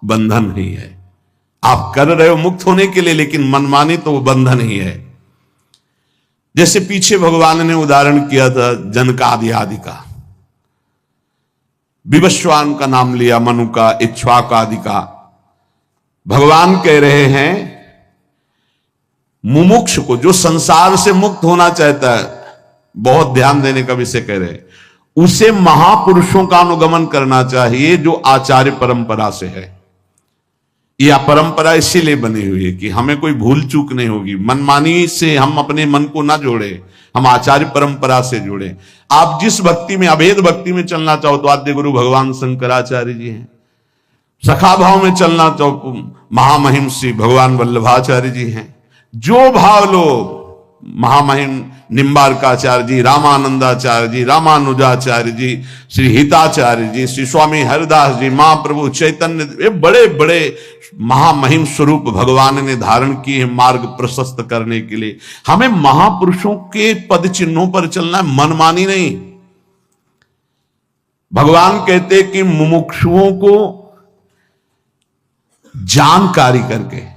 बंधन नहीं है। आप कर रहे हो मुक्त होने के लिए, लेकिन मनमानी तो वो बंधन ही है। जैसे पीछे भगवान ने उदाहरण किया था जनकादि आदि का, विवस्वान का नाम लिया, मनु का, इक्ष्वाक आदि का। भगवान कह रहे हैं मुमुक्ष को, जो संसार से मुक्त होना चाहता है, बहुत ध्यान देने का विषय कह रहे हैं, उसे महापुरुषों का अनुगमन करना चाहिए जो आचार्य परंपरा से है। यह परंपरा इसीलिए बनी हुई है कि हमें कोई भूल चूक नहीं होगी। मनमानी से हम अपने मन को ना जोड़े, हम आचार्य परंपरा से जुड़े। आप जिस भक्ति में, अभेद भक्ति में चलना चाहो तो आद्य गुरु भगवान शंकराचार्य जी हैं। सखा भाव में चलना चाहो महामहिम श्री भगवान वल्लभाचार्य जी हैं। जो भाव लो, महामहिम निम्बारकाचार्य जी, रामानंदाचार्य जी, रामानुजाचार्य जी, श्री हिताचार्य जी, श्री स्वामी हरिदास जी, महाप्रभु चैतन्य, ये बड़े बड़े महामहिम स्वरूप भगवान ने धारण किए मार्ग प्रशस्त करने के लिए। हमें महापुरुषों के पद चिन्हों पर चलना है, मनमानी नहीं। भगवान कहते कि मुमुक्षुओं को जानकारी करके,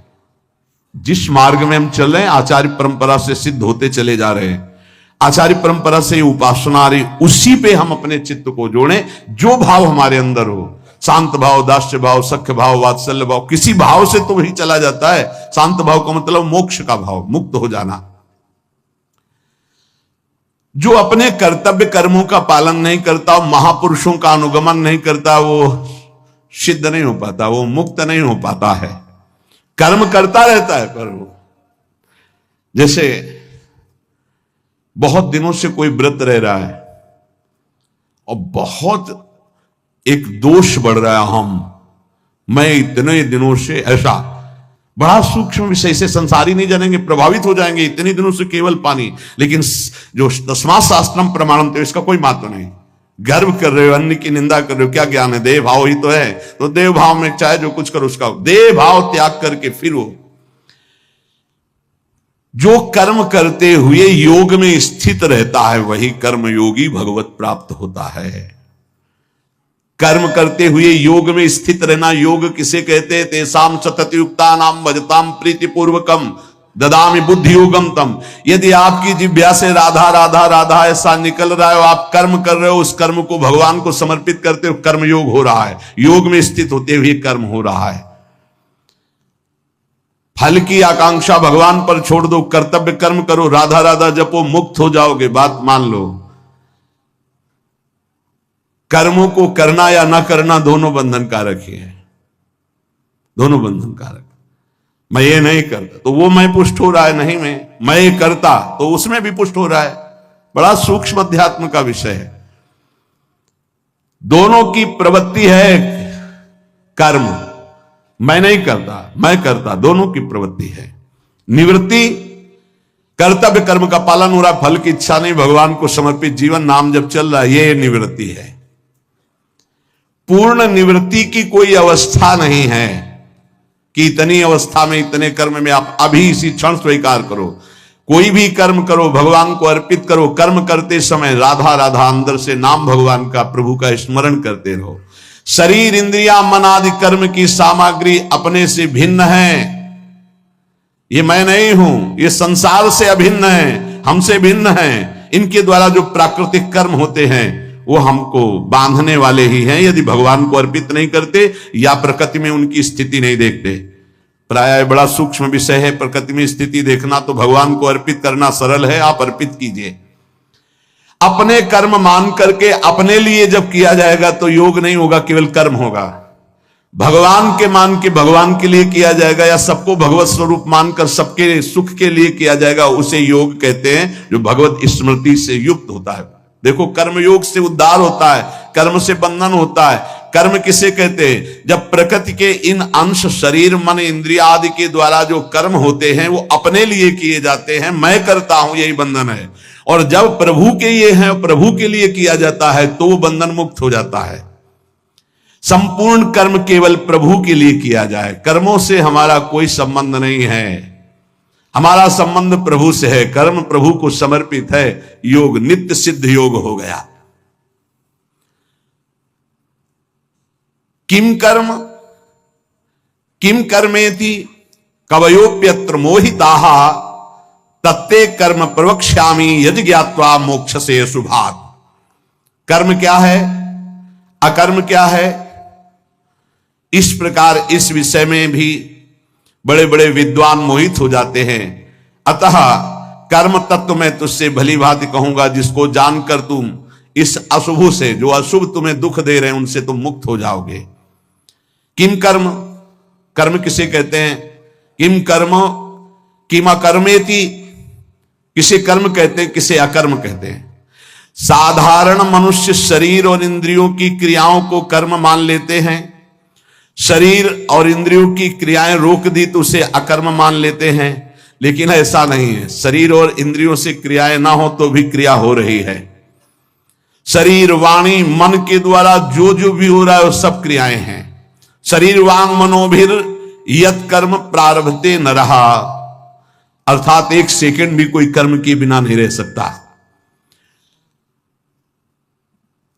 जिस मार्ग में हम चल रहे हैं, आचार्य परंपरा से सिद्ध होते चले जा रहे हैं, आचार्य परंपरा से उपासना आ रही, उसी पे हम अपने चित्त को जोड़ें। जो भाव हमारे अंदर हो, शांत भाव, दास्य भाव, सख्य भाव, वात्सल्य भाव, किसी भाव से तो वही चला जाता है। शांत भाव का मतलब मोक्ष का भाव, मुक्त हो जाना। जो अपने कर्तव्य कर्मों का पालन नहीं करता, महापुरुषों का अनुगमन नहीं करता, वो सिद्ध नहीं हो पाता, वो मुक्त नहीं हो पाता है। कर्म करता रहता है, पर वो, जैसे बहुत दिनों से कोई व्रत रह रहा है और बहुत एक दोष बढ़ रहा है, मैं इतने दिनों से ऐसा, बड़ा सूक्ष्म विषय से संसारी नहीं जानेंगे, प्रभावित हो जाएंगे। इतने दिनों से केवल पानी, लेकिन जो तस्मात् शास्त्रम प्रमाणम, तो इसका कोई महत्व नहीं। गर्व कर रहे हो, अन्य की निंदा कर रहे हो, क्या ज्ञान है? देव भाव ही तो है। तो देव भाव में चाहे जो कुछ करो, उसका देव भाव त्याग करके फिर वो जो कर्म करते हुए योग में स्थित रहता है, वही कर्म योगी भगवत प्राप्त होता है। कर्म करते हुए योग में स्थित रहना, योग किसे कहते हैं? तेसाम सततयुक्ता नाम भजताम प्रीति पूर्वकम ददामि बुद्धि योगम तम। यदि आपकी जिह्वा से राधा राधा राधा ऐसा निकल रहा है, आप कर्म कर रहे हो, उस कर्म को भगवान को समर्पित करते हो, कर्म योग हो रहा है। योग में स्थित होते हुए कर्म हो रहा है। फल की आकांक्षा भगवान पर छोड़ दो, कर्तव्य कर्म करो, राधा राधा जपो, मुक्त हो जाओगे। बात मान लो। कर्मों को करना या ना करना दोनों बंधन कारक ही है, दोनों बंधन कारक। मैं ये नहीं करता, तो वो मैं पुष्ट हो रहा है, नहीं मैं ये करता तो उसमें भी पुष्ट हो रहा है। बड़ा सूक्ष्म अध्यात्म का विषय है। दोनों की प्रवृत्ति है कर्म, मैं नहीं करता मैं करता, दोनों की प्रवृत्ति है। निवृत्ति कर्तव्य कर्म का पालन हो रहा, फल की इच्छा नहीं, भगवान को समर्पित जीवन, नाम जब चल रहा है, ये निवृत्ति है। पूर्ण निवृत्ति की कोई अवस्था नहीं है कि इतनी अवस्था में इतने कर्म में आप अभी इसी क्षण स्वीकार करो। कोई भी कर्म करो, भगवान को अर्पित करो। कर्म करते समय राधा राधा अंदर से नाम भगवान का, प्रभु का स्मरण करते रहो। शरीर इंद्रिया मन आदि कर्म की सामग्री अपने से भिन्न है। ये मैं नहीं हूं, ये संसार से अभिन्न है, हमसे भिन्न है। इनके द्वारा जो प्राकृतिक कर्म होते हैं वो हमको बांधने वाले ही हैं, यदि भगवान को अर्पित नहीं करते या प्रकृति में उनकी स्थिति नहीं देखते। प्राय बड़ा सूक्ष्म विषय है प्रकृति में स्थिति देखना, तो भगवान को अर्पित करना सरल है, आप अर्पित कीजिए। अपने कर्म मान करके अपने लिए जब किया जाएगा तो योग नहीं होगा, केवल कर्म होगा। भगवान के मान के भगवान के लिए किया जाएगा या सबको भगवत स्वरूप मानकर सबके सुख के लिए किया जाएगा, उसे योग कहते हैं, जो भगवत स्मृति से युक्त होता है। देखो, कर्म योग से उद्धार होता है, कर्म से बंधन होता है। कर्म किसे कहते हैं? जब प्रकृति के इन अंश शरीर मन इंद्रिय आदि के द्वारा जो कर्म होते हैं वो अपने लिए किए जाते हैं, मैं करता हूं, यही बंधन है। और जब प्रभु के ये है, प्रभु के लिए किया जाता है, तो वो बंधन मुक्त हो जाता है। संपूर्ण कर्म केवल प्रभु के लिए किया जाए, कर्मों से हमारा कोई संबंध नहीं है। हमारा संबंध प्रभु से है, कर्म प्रभु को समर्पित है। योग नित्य सिद्ध योग हो गया। किम कर्मेति कवयोप्यत्र मोहिताः तत्ते कर्म प्रवक्ष्यामि यदि ज्ञात्वा मोक्षसे शुभात्। कर्म क्या है, अकर्म क्या है, इस प्रकार इस विषय में भी बड़े बड़े विद्वान मोहित हो जाते हैं। अतः कर्म तत्व में तुझसे भली भांति कहूंगा, जिसको जानकर तुम इस अशुभ से, जो अशुभ तुम्हें दुख दे रहे हैं, उनसे तुम मुक्त हो जाओगे। किम कर्म, कर्म किसे कहते हैं? किम कर्म किम अकर्मेति, किसे कर्म कहते हैं, किसे अकर्म कहते हैं। साधारण मनुष्य शरीर और इंद्रियों की क्रियाओं को कर्म मान लेते हैं। शरीर और इंद्रियों की क्रियाएं रोक दी तो उसे अकर्म मान लेते हैं, लेकिन ऐसा नहीं है। शरीर और इंद्रियों से क्रियाएं ना हो तो भी क्रिया हो रही है। शरीर वाणी मन के द्वारा जो जो भी हो रहा है वो सब क्रियाएं हैं। शरीर वांग मनोभिर यत कर्म प्रारभते न रहा, अर्थात एक सेकंड भी कोई कर्म के बिना नहीं रह सकता।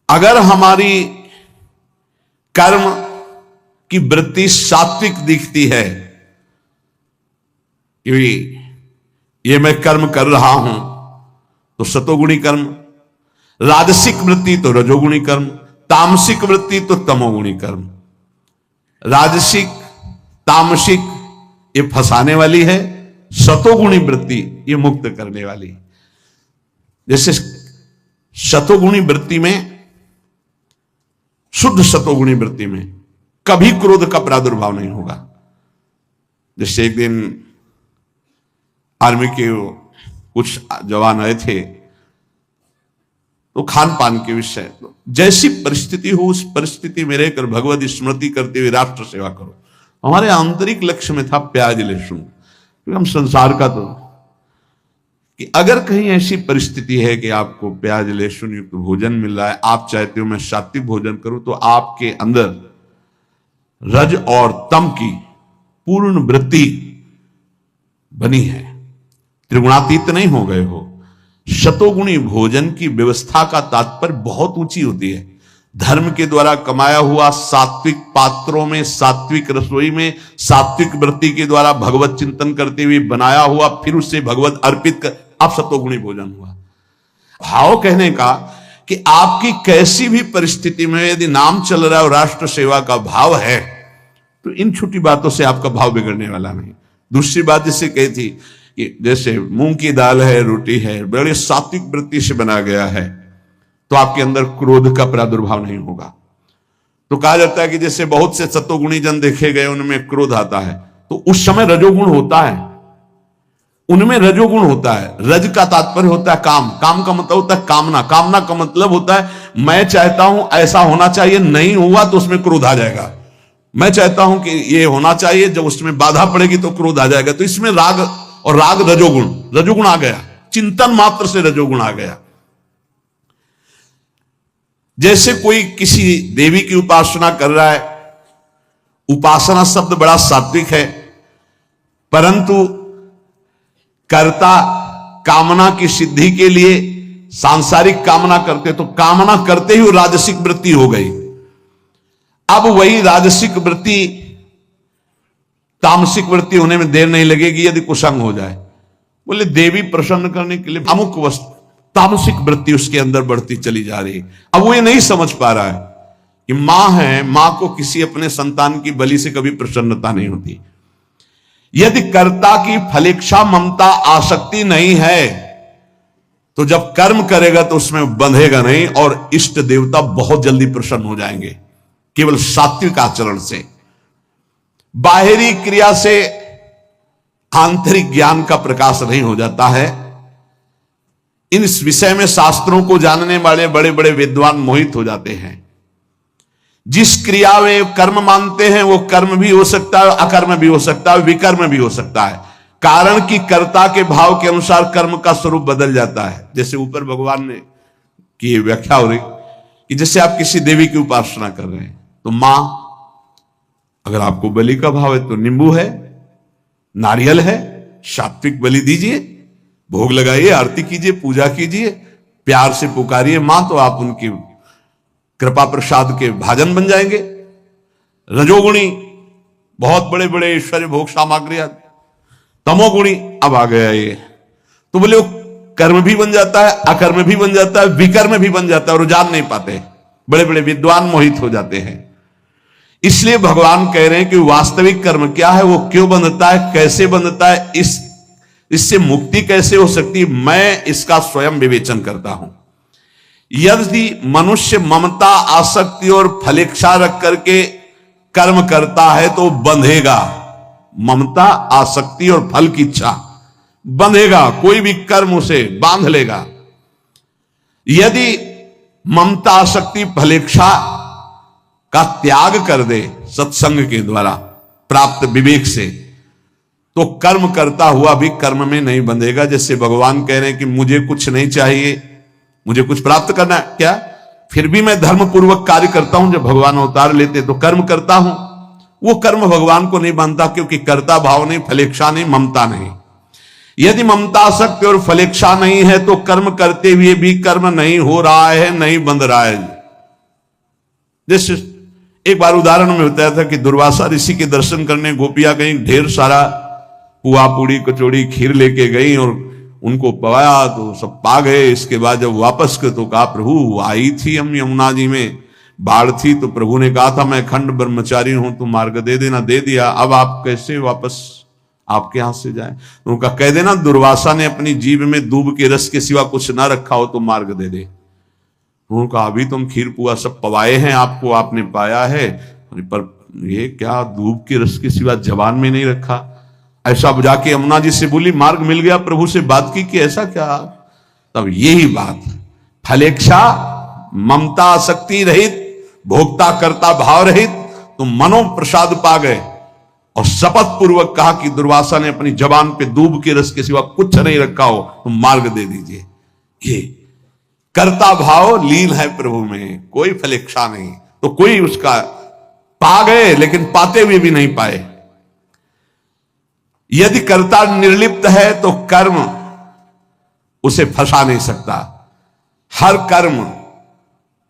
अगर हमारी कर्म की वृत्ति सात्विक दिखती है कि ये मैं कर्म कर रहा हूं, तो सतोगुणी कर्म, राजसिक वृत्ति तो रजोगुणी कर्म, तामसिक वृत्ति तो तमोगुणी कर्म। राजसिक तामसिक ये फंसाने वाली है, सतोगुणी वृत्ति ये मुक्त करने वाली। जैसे सतोगुणी वृत्ति में, शुद्ध सतोगुणी वृत्ति में कभी क्रोध का प्रादुर्भाव नहीं होगा। जैसे एक दिन आर्मी के कुछ जवान आए थे, तो खान पान के विषय, तो जैसी परिस्थिति हो उस परिस्थिति में रहकर भगवत स्मृति करते हुए राष्ट्र सेवा करो। हमारे आंतरिक लक्ष्य में था प्याज लहसुन, क्योंकि हम संसार का तो, कि अगर कहीं ऐसी परिस्थिति है कि आपको प्याज लहसुन युक्त भोजन मिल रहा है, आप चाहते हो मैं सात्विक भोजन करूं, तो आपके अंदर रज और तम की पूर्ण वृत्ति बनी है, त्रिगुणातीत नहीं हो गए हो। शतोगुणी भोजन की व्यवस्था का तात्पर्य बहुत ऊंची होती है। धर्म के द्वारा कमाया हुआ सात्विक पात्रों में, सात्विक रसोई में, सात्विक वृत्ति के द्वारा भगवत चिंतन करते हुए बनाया हुआ, फिर उससे भगवत अर्पित कर, अब सतोगुणी भोजन हुआ। भाव कहने का कि आपकी कैसी भी परिस्थिति में यदि नाम चल रहा है और राष्ट्र सेवा का भाव है, तो इन छोटी बातों से आपका भाव बिगड़ने वाला नहीं। दूसरी बात जिससे कही थी कि जैसे मूंग की दाल है, रोटी है, बड़े सात्विक वृत्ति से बना गया है, तो आपके अंदर क्रोध का प्रादुर्भाव नहीं होगा। तो कहा जाता है कि जैसे बहुत से सतोगुणी जन देखे गए, उनमें क्रोध आता है, तो उस समय रजोगुण होता है, उनमें रजोगुण होता है। रज का तात्पर्य होता है काम, काम का मतलब होता है कामना, कामना का मतलब होता है मैं चाहता हूं ऐसा होना चाहिए, नहीं हुआ तो उसमें क्रोध आ जाएगा। मैं चाहता हूं कि ये होना चाहिए, जब उसमें बाधा पड़ेगी तो क्रोध आ जाएगा। तो इसमें राग, और राग रजोगुण, रजोगुण आ गया, चिंतन मात्र से रजोगुण आ गया। जैसे कोई किसी देवी की उपासना कर रहा है, उपासना शब्द बड़ा सात्विक है, परंतु कर्ता कामना की सिद्धि के लिए सांसारिक कामना करते, तो कामना करते ही वो राजसिक वृत्ति हो गई। अब वही राजसिक वृत्ति तामसिक वृत्ति होने में देर नहीं लगेगी यदि कुसंग हो जाए। बोले देवी प्रसन्न करने के लिए अमुक वस्तु, तामसिक वृत्ति उसके अंदर बढ़ती चली जा रही। अब वो ये नहीं समझ पा रहा है कि मां है, मां को किसी अपने संतान की बलि से कभी प्रसन्नता नहीं होती। यदि कर्ता की फलेच्छा ममता आसक्ति नहीं है तो जब कर्म करेगा तो उसमें बंधेगा नहीं, और इष्ट देवता बहुत जल्दी प्रसन्न हो जाएंगे केवल सात्विक आचरण से। बाहरी क्रिया से आंतरिक ज्ञान का प्रकाश नहीं हो जाता है। इन विषय में शास्त्रों को जानने वाले बड़े बड़े विद्वान मोहित हो जाते हैं। जिस क्रिया में कर्म मानते हैं वो कर्म भी हो सकता है, अकर्म भी हो सकता है, विकर्म भी हो सकता है, कारण कि कर्ता के भाव के अनुसार कर्म का स्वरूप बदल जाता है। जैसे ऊपर भगवान ने की व्याख्या हो रही कि जैसे आप किसी देवी की उपासना कर रहे हैं तो मां, अगर आपको बलि का भाव है तो नींबू है, नारियल है, सात्विक बलि दीजिए, भोग लगाइए, आरती कीजिए, पूजा कीजिए, प्यार से पुकारिए मां, तो आप उनकी कृपा प्रसाद के भाजन बन जाएंगे। रजोगुणी बहुत बड़े बड़े ऐश्वर्य भोग सामग्री, तमोगुणी अब आ गया ये, तो बोले वो कर्म भी बन जाता है, अकर्म भी बन जाता है, विकर्म भी बन जाता है, और जान नहीं पाते, बड़े बड़े विद्वान मोहित हो जाते हैं। इसलिए भगवान कह रहे हैं कि वास्तविक कर्म क्या है, वो क्यों बंधता है, कैसे बंधता है, इससे मुक्ति कैसे हो सकती है, मैं इसका स्वयं विवेचन करता हूं। यदि मनुष्य ममता, आसक्ति और फलेच्छा रख करके कर्म करता है तो बंधेगा। ममता, आसक्ति और फल की इच्छा बंधेगा, कोई भी कर्म उसे बांध लेगा। यदि ममता, आसक्ति, फलेच्छा का त्याग कर दे सत्संग के द्वारा प्राप्त विवेक से, तो कर्म करता हुआ भी कर्म में नहीं बंधेगा। जैसे भगवान कह रहे हैं कि मुझे कुछ नहीं चाहिए, मुझे कुछ प्राप्त करना है क्या, फिर भी मैं धर्म पूर्वक कार्य करता हूं। जब भगवान अवतार लेते तो कर्म करता हूं, वो कर्म भगवान को नहीं बांधता, क्योंकि कर्ता भाव नहीं, फलेच्छा नहीं, ममता नहीं। यदि ममता, आसक्ति और फलेच्छा नहीं है तो कर्म करते हुए भी कर्म नहीं हो रहा है, नहीं बंध रहा है। जैसे एक बार उदाहरण में बताया था कि दुर्वासा ऋषि के दर्शन करने गोपियां गई, ढेर सारा पुआ, पूड़ी, कचौड़ी, खीर लेके गई और उनको पवाया तो सब पा गए। इसके बाद जब वापस गए तो कहा प्रभु आई थी हम यमुना जी में, बाढ़ थी, तो प्रभु ने कहा था मैं खंड ब्रह्मचारी हूं, तो मार्ग दे देना, दे दिया, अब आप कैसे वापस आपके हाथ से जाए। तो उनका कह देना दुर्वासा ने अपनी जीभ में दूब के रस के सिवा कुछ ना रखा हो तो मार्ग दे दे। उनका अभी तुम खीर पुआ सब पवाए हैं आपको, आपने पाया है, पर ये क्या दूब के रस के सिवा जबान में नहीं रखा। ऐसा जाके यमुना जी से बोली, मार्ग मिल गया, प्रभु से बात की कि ऐसा क्या। तब यही बात, फलेच्छा, ममता, आसक्ति रहित, भोक्ता करता भाव रहित, तो मनो प्रसाद पा गए। और शपथ पूर्वक कहा कि दुर्वासा ने अपनी जबान पे दूब के रस के सिवा कुछ नहीं रखा हो तो मार्ग दे दीजिए। ये कर्ता भाव लीन है प्रभु में, कोई फलेच्छा नहीं, तो कोई उसका पा गए लेकिन पाते हुए भी नहीं पाए। यदि कर्ता निर्लिप्त है तो कर्म उसे फंसा नहीं सकता। हर कर्म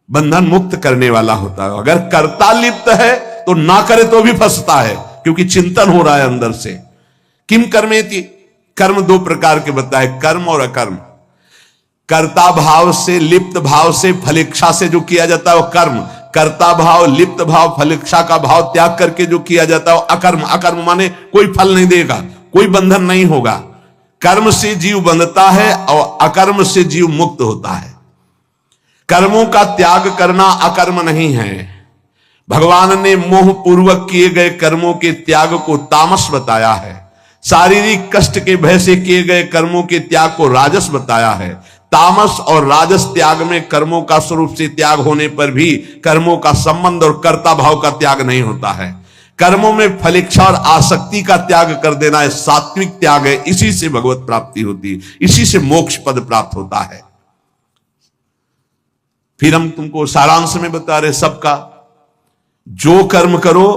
बंधन मुक्त करने वाला होता है। अगर कर्ता लिप्त है तो ना करे तो भी फंसता है, क्योंकि चिंतन हो रहा है अंदर से। किम कर्मेति, कर्म दो प्रकार के बताए, कर्म और अकर्म। कर्ता भाव से, लिप्त भाव से, फलेच्छा से जो किया जाता है वो कर्म। कर्ता भाव, लिप्त भाव, फलेच्छा का भाव त्याग करके जो किया जाता है वो अकर्म। अकर्म माने कोई फल नहीं देगा, कोई बंधन नहीं होगा। कर्म से जीव बंधता है और अकर्म से जीव मुक्त होता है। कर्मों का त्याग करना अकर्म नहीं है, भगवान ने मोह पूर्वक किए गए कर्मों के त्याग को तामस बताया है, शारीरिक कष्ट के भय से किए गए कर्मों के त्याग को राजस बताया है। तामस और राजस त्याग में कर्मों का स्वरूप से त्याग होने पर भी कर्मों का संबंध और कर्ता भाव का त्याग नहीं होता है। कर्मों में फलेच्छा और आसक्ति का त्याग कर देना है सात्विक त्याग है। इसी से भगवत प्राप्ति होती है, इसी से मोक्ष पद प्राप्त होता है। फिर हम तुमको सारांश में बता रहे सबका, जो कर्म करो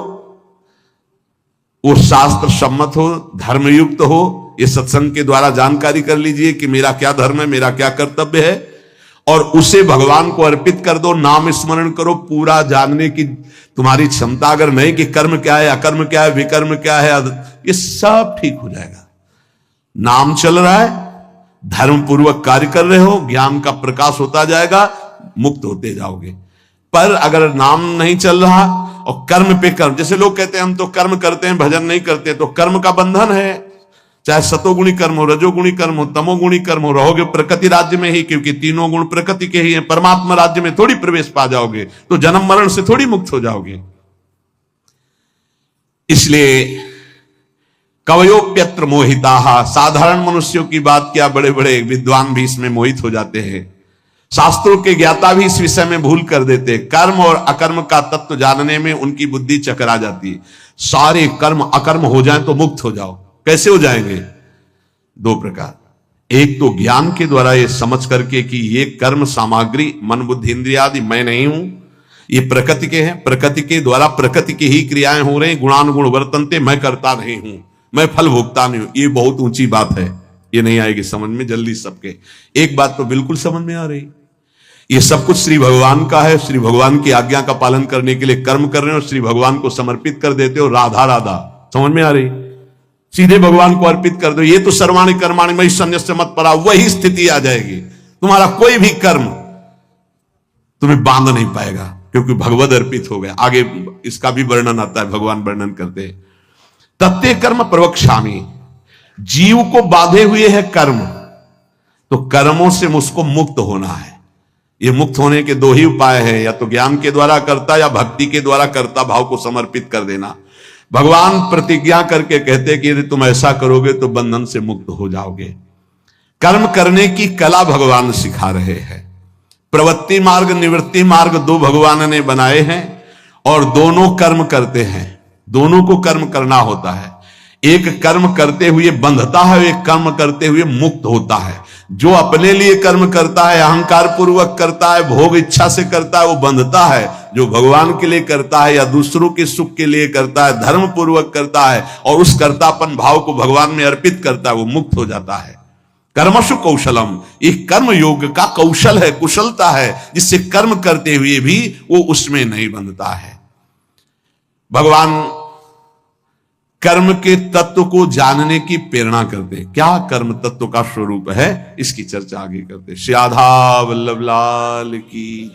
वो शास्त्र सम्मत हो, धर्मयुक्त हो। ये सत्संग के द्वारा जानकारी कर लीजिए कि मेरा क्या धर्म है, मेरा क्या कर्तव्य है, और उसे भगवान को अर्पित कर दो। नाम स्मरण करो। पूरा जानने की तुम्हारी क्षमता अगर नहीं कि कर्म क्या है, अकर्म क्या है, विकर्म क्या है, ये सब ठीक हो जाएगा। नाम चल रहा है, धर्म पूर्वक कार्य कर रहे हो, ज्ञान का प्रकाश होता जाएगा, मुक्त होते जाओगे। पर अगर नाम नहीं चल रहा और कर्म पे कर्म, जैसे लोग कहते हैं हम तो कर्म करते हैं भजन नहीं करते, तो कर्म का बंधन है। चाहे सतोगुणी कर्म हो, रजोगुणी कर्म हो, तमोगुणी कर्म हो, रहोगे प्रकृति राज्य में ही, क्योंकि तीनों गुण प्रकृति के ही हैं। परमात्मा राज्य में थोड़ी प्रवेश पा जाओगे, तो जन्म मरण से थोड़ी मुक्त हो जाओगे। इसलिए कवयोप्यत्र मोहिताः, साधारण मनुष्यों की बात क्या, बड़े बड़े विद्वान भी इसमें मोहित हो जाते हैं। शास्त्रों के ज्ञाता भी इस विषय में भूल कर देते। कर्म और अकर्म का तत्व जानने में उनकी बुद्धि चकरा जाती है। सारे कर्म अकर्म हो जाएं तो मुक्त हो जाओ। कैसे हो जाएंगे? दो प्रकार। एक तो ज्ञान के द्वारा ये समझ करके कि ये कर्म सामग्री मन बुद्धि इंद्रिय आदि मैं नहीं हूं, ये प्रकृति के हैं, प्रकृति के द्वारा प्रकृति की ही क्रियाएं हो रही, गुणानुगुण वर्तनते, मैं करता नहीं हूं, मैं फल भोगता नहीं हूं। ये बहुत ऊंची बात है, ये नहीं आएगी समझ में जल्दी सबके। एक बात तो बिल्कुल समझ में आ रही, ये सब कुछ श्री भगवान का है। श्री भगवान की आज्ञा का पालन करने के लिए कर्म कर रहे हो, श्री भगवान को समर्पित कर देते हो। राधा राधा समझ में आ रही, सीधे भगवान को अर्पित कर दो। ये तो सर्वाणि कर्माणि मयि सन्न्यस्य मत्परा, वही स्थिति आ जाएगी। तुम्हारा कोई भी कर्म तुम्हें बांध नहीं पाएगा, क्योंकि भगवद अर्पित हो गया। आगे इसका भी वर्णन आता है, भगवान वर्णन करते हैं। तत्ते कर्म प्रवक्ष्यामि, जीव को बांधे हुए है कर्म, तो कर्मों से मुझको मुक्त होना है। ये मुक्त होने के दो ही उपाय हैं, या तो ज्ञान के द्वारा करता या भक्ति के द्वारा करता भाव को समर्पित कर देना। भगवान प्रतिज्ञा करके कहते कि यदि तुम ऐसा करोगे तो बंधन से मुक्त हो जाओगे। कर्म करने की कला भगवान सिखा रहे हैं। प्रवृत्ति मार्ग निवृत्ति मार्ग दो भगवान ने बनाए हैं, और दोनों कर्म करते हैं, दोनों को कर्म करना होता है। एक कर्म करते हुए बंधता है, एक कर्म करते हुए मुक्त होता है। जो अपने लिए कर्म करता है, अहंकार पूर्वक करता है, भोग इच्छा से करता है, वो बंधता है। जो भगवान के लिए करता है या दूसरों के सुख के लिए करता है, धर्म पूर्वक करता है और उस कर्तापन भाव को भगवान में अर्पित करता है, वो मुक्त हो जाता है। कर्मसु कौशलम, एक कर्म योग का कौशल है, कुशलता है, जिससे कर्म करते हुए भी वो उसमें नहीं बंधता है। भगवान कर्म के तत्व को जानने की प्रेरणा करते हैं। क्या कर्म तत्व का स्वरूप है, इसकी चर्चा आगे करते हैं। श्री राधा वल्लभ लाल की।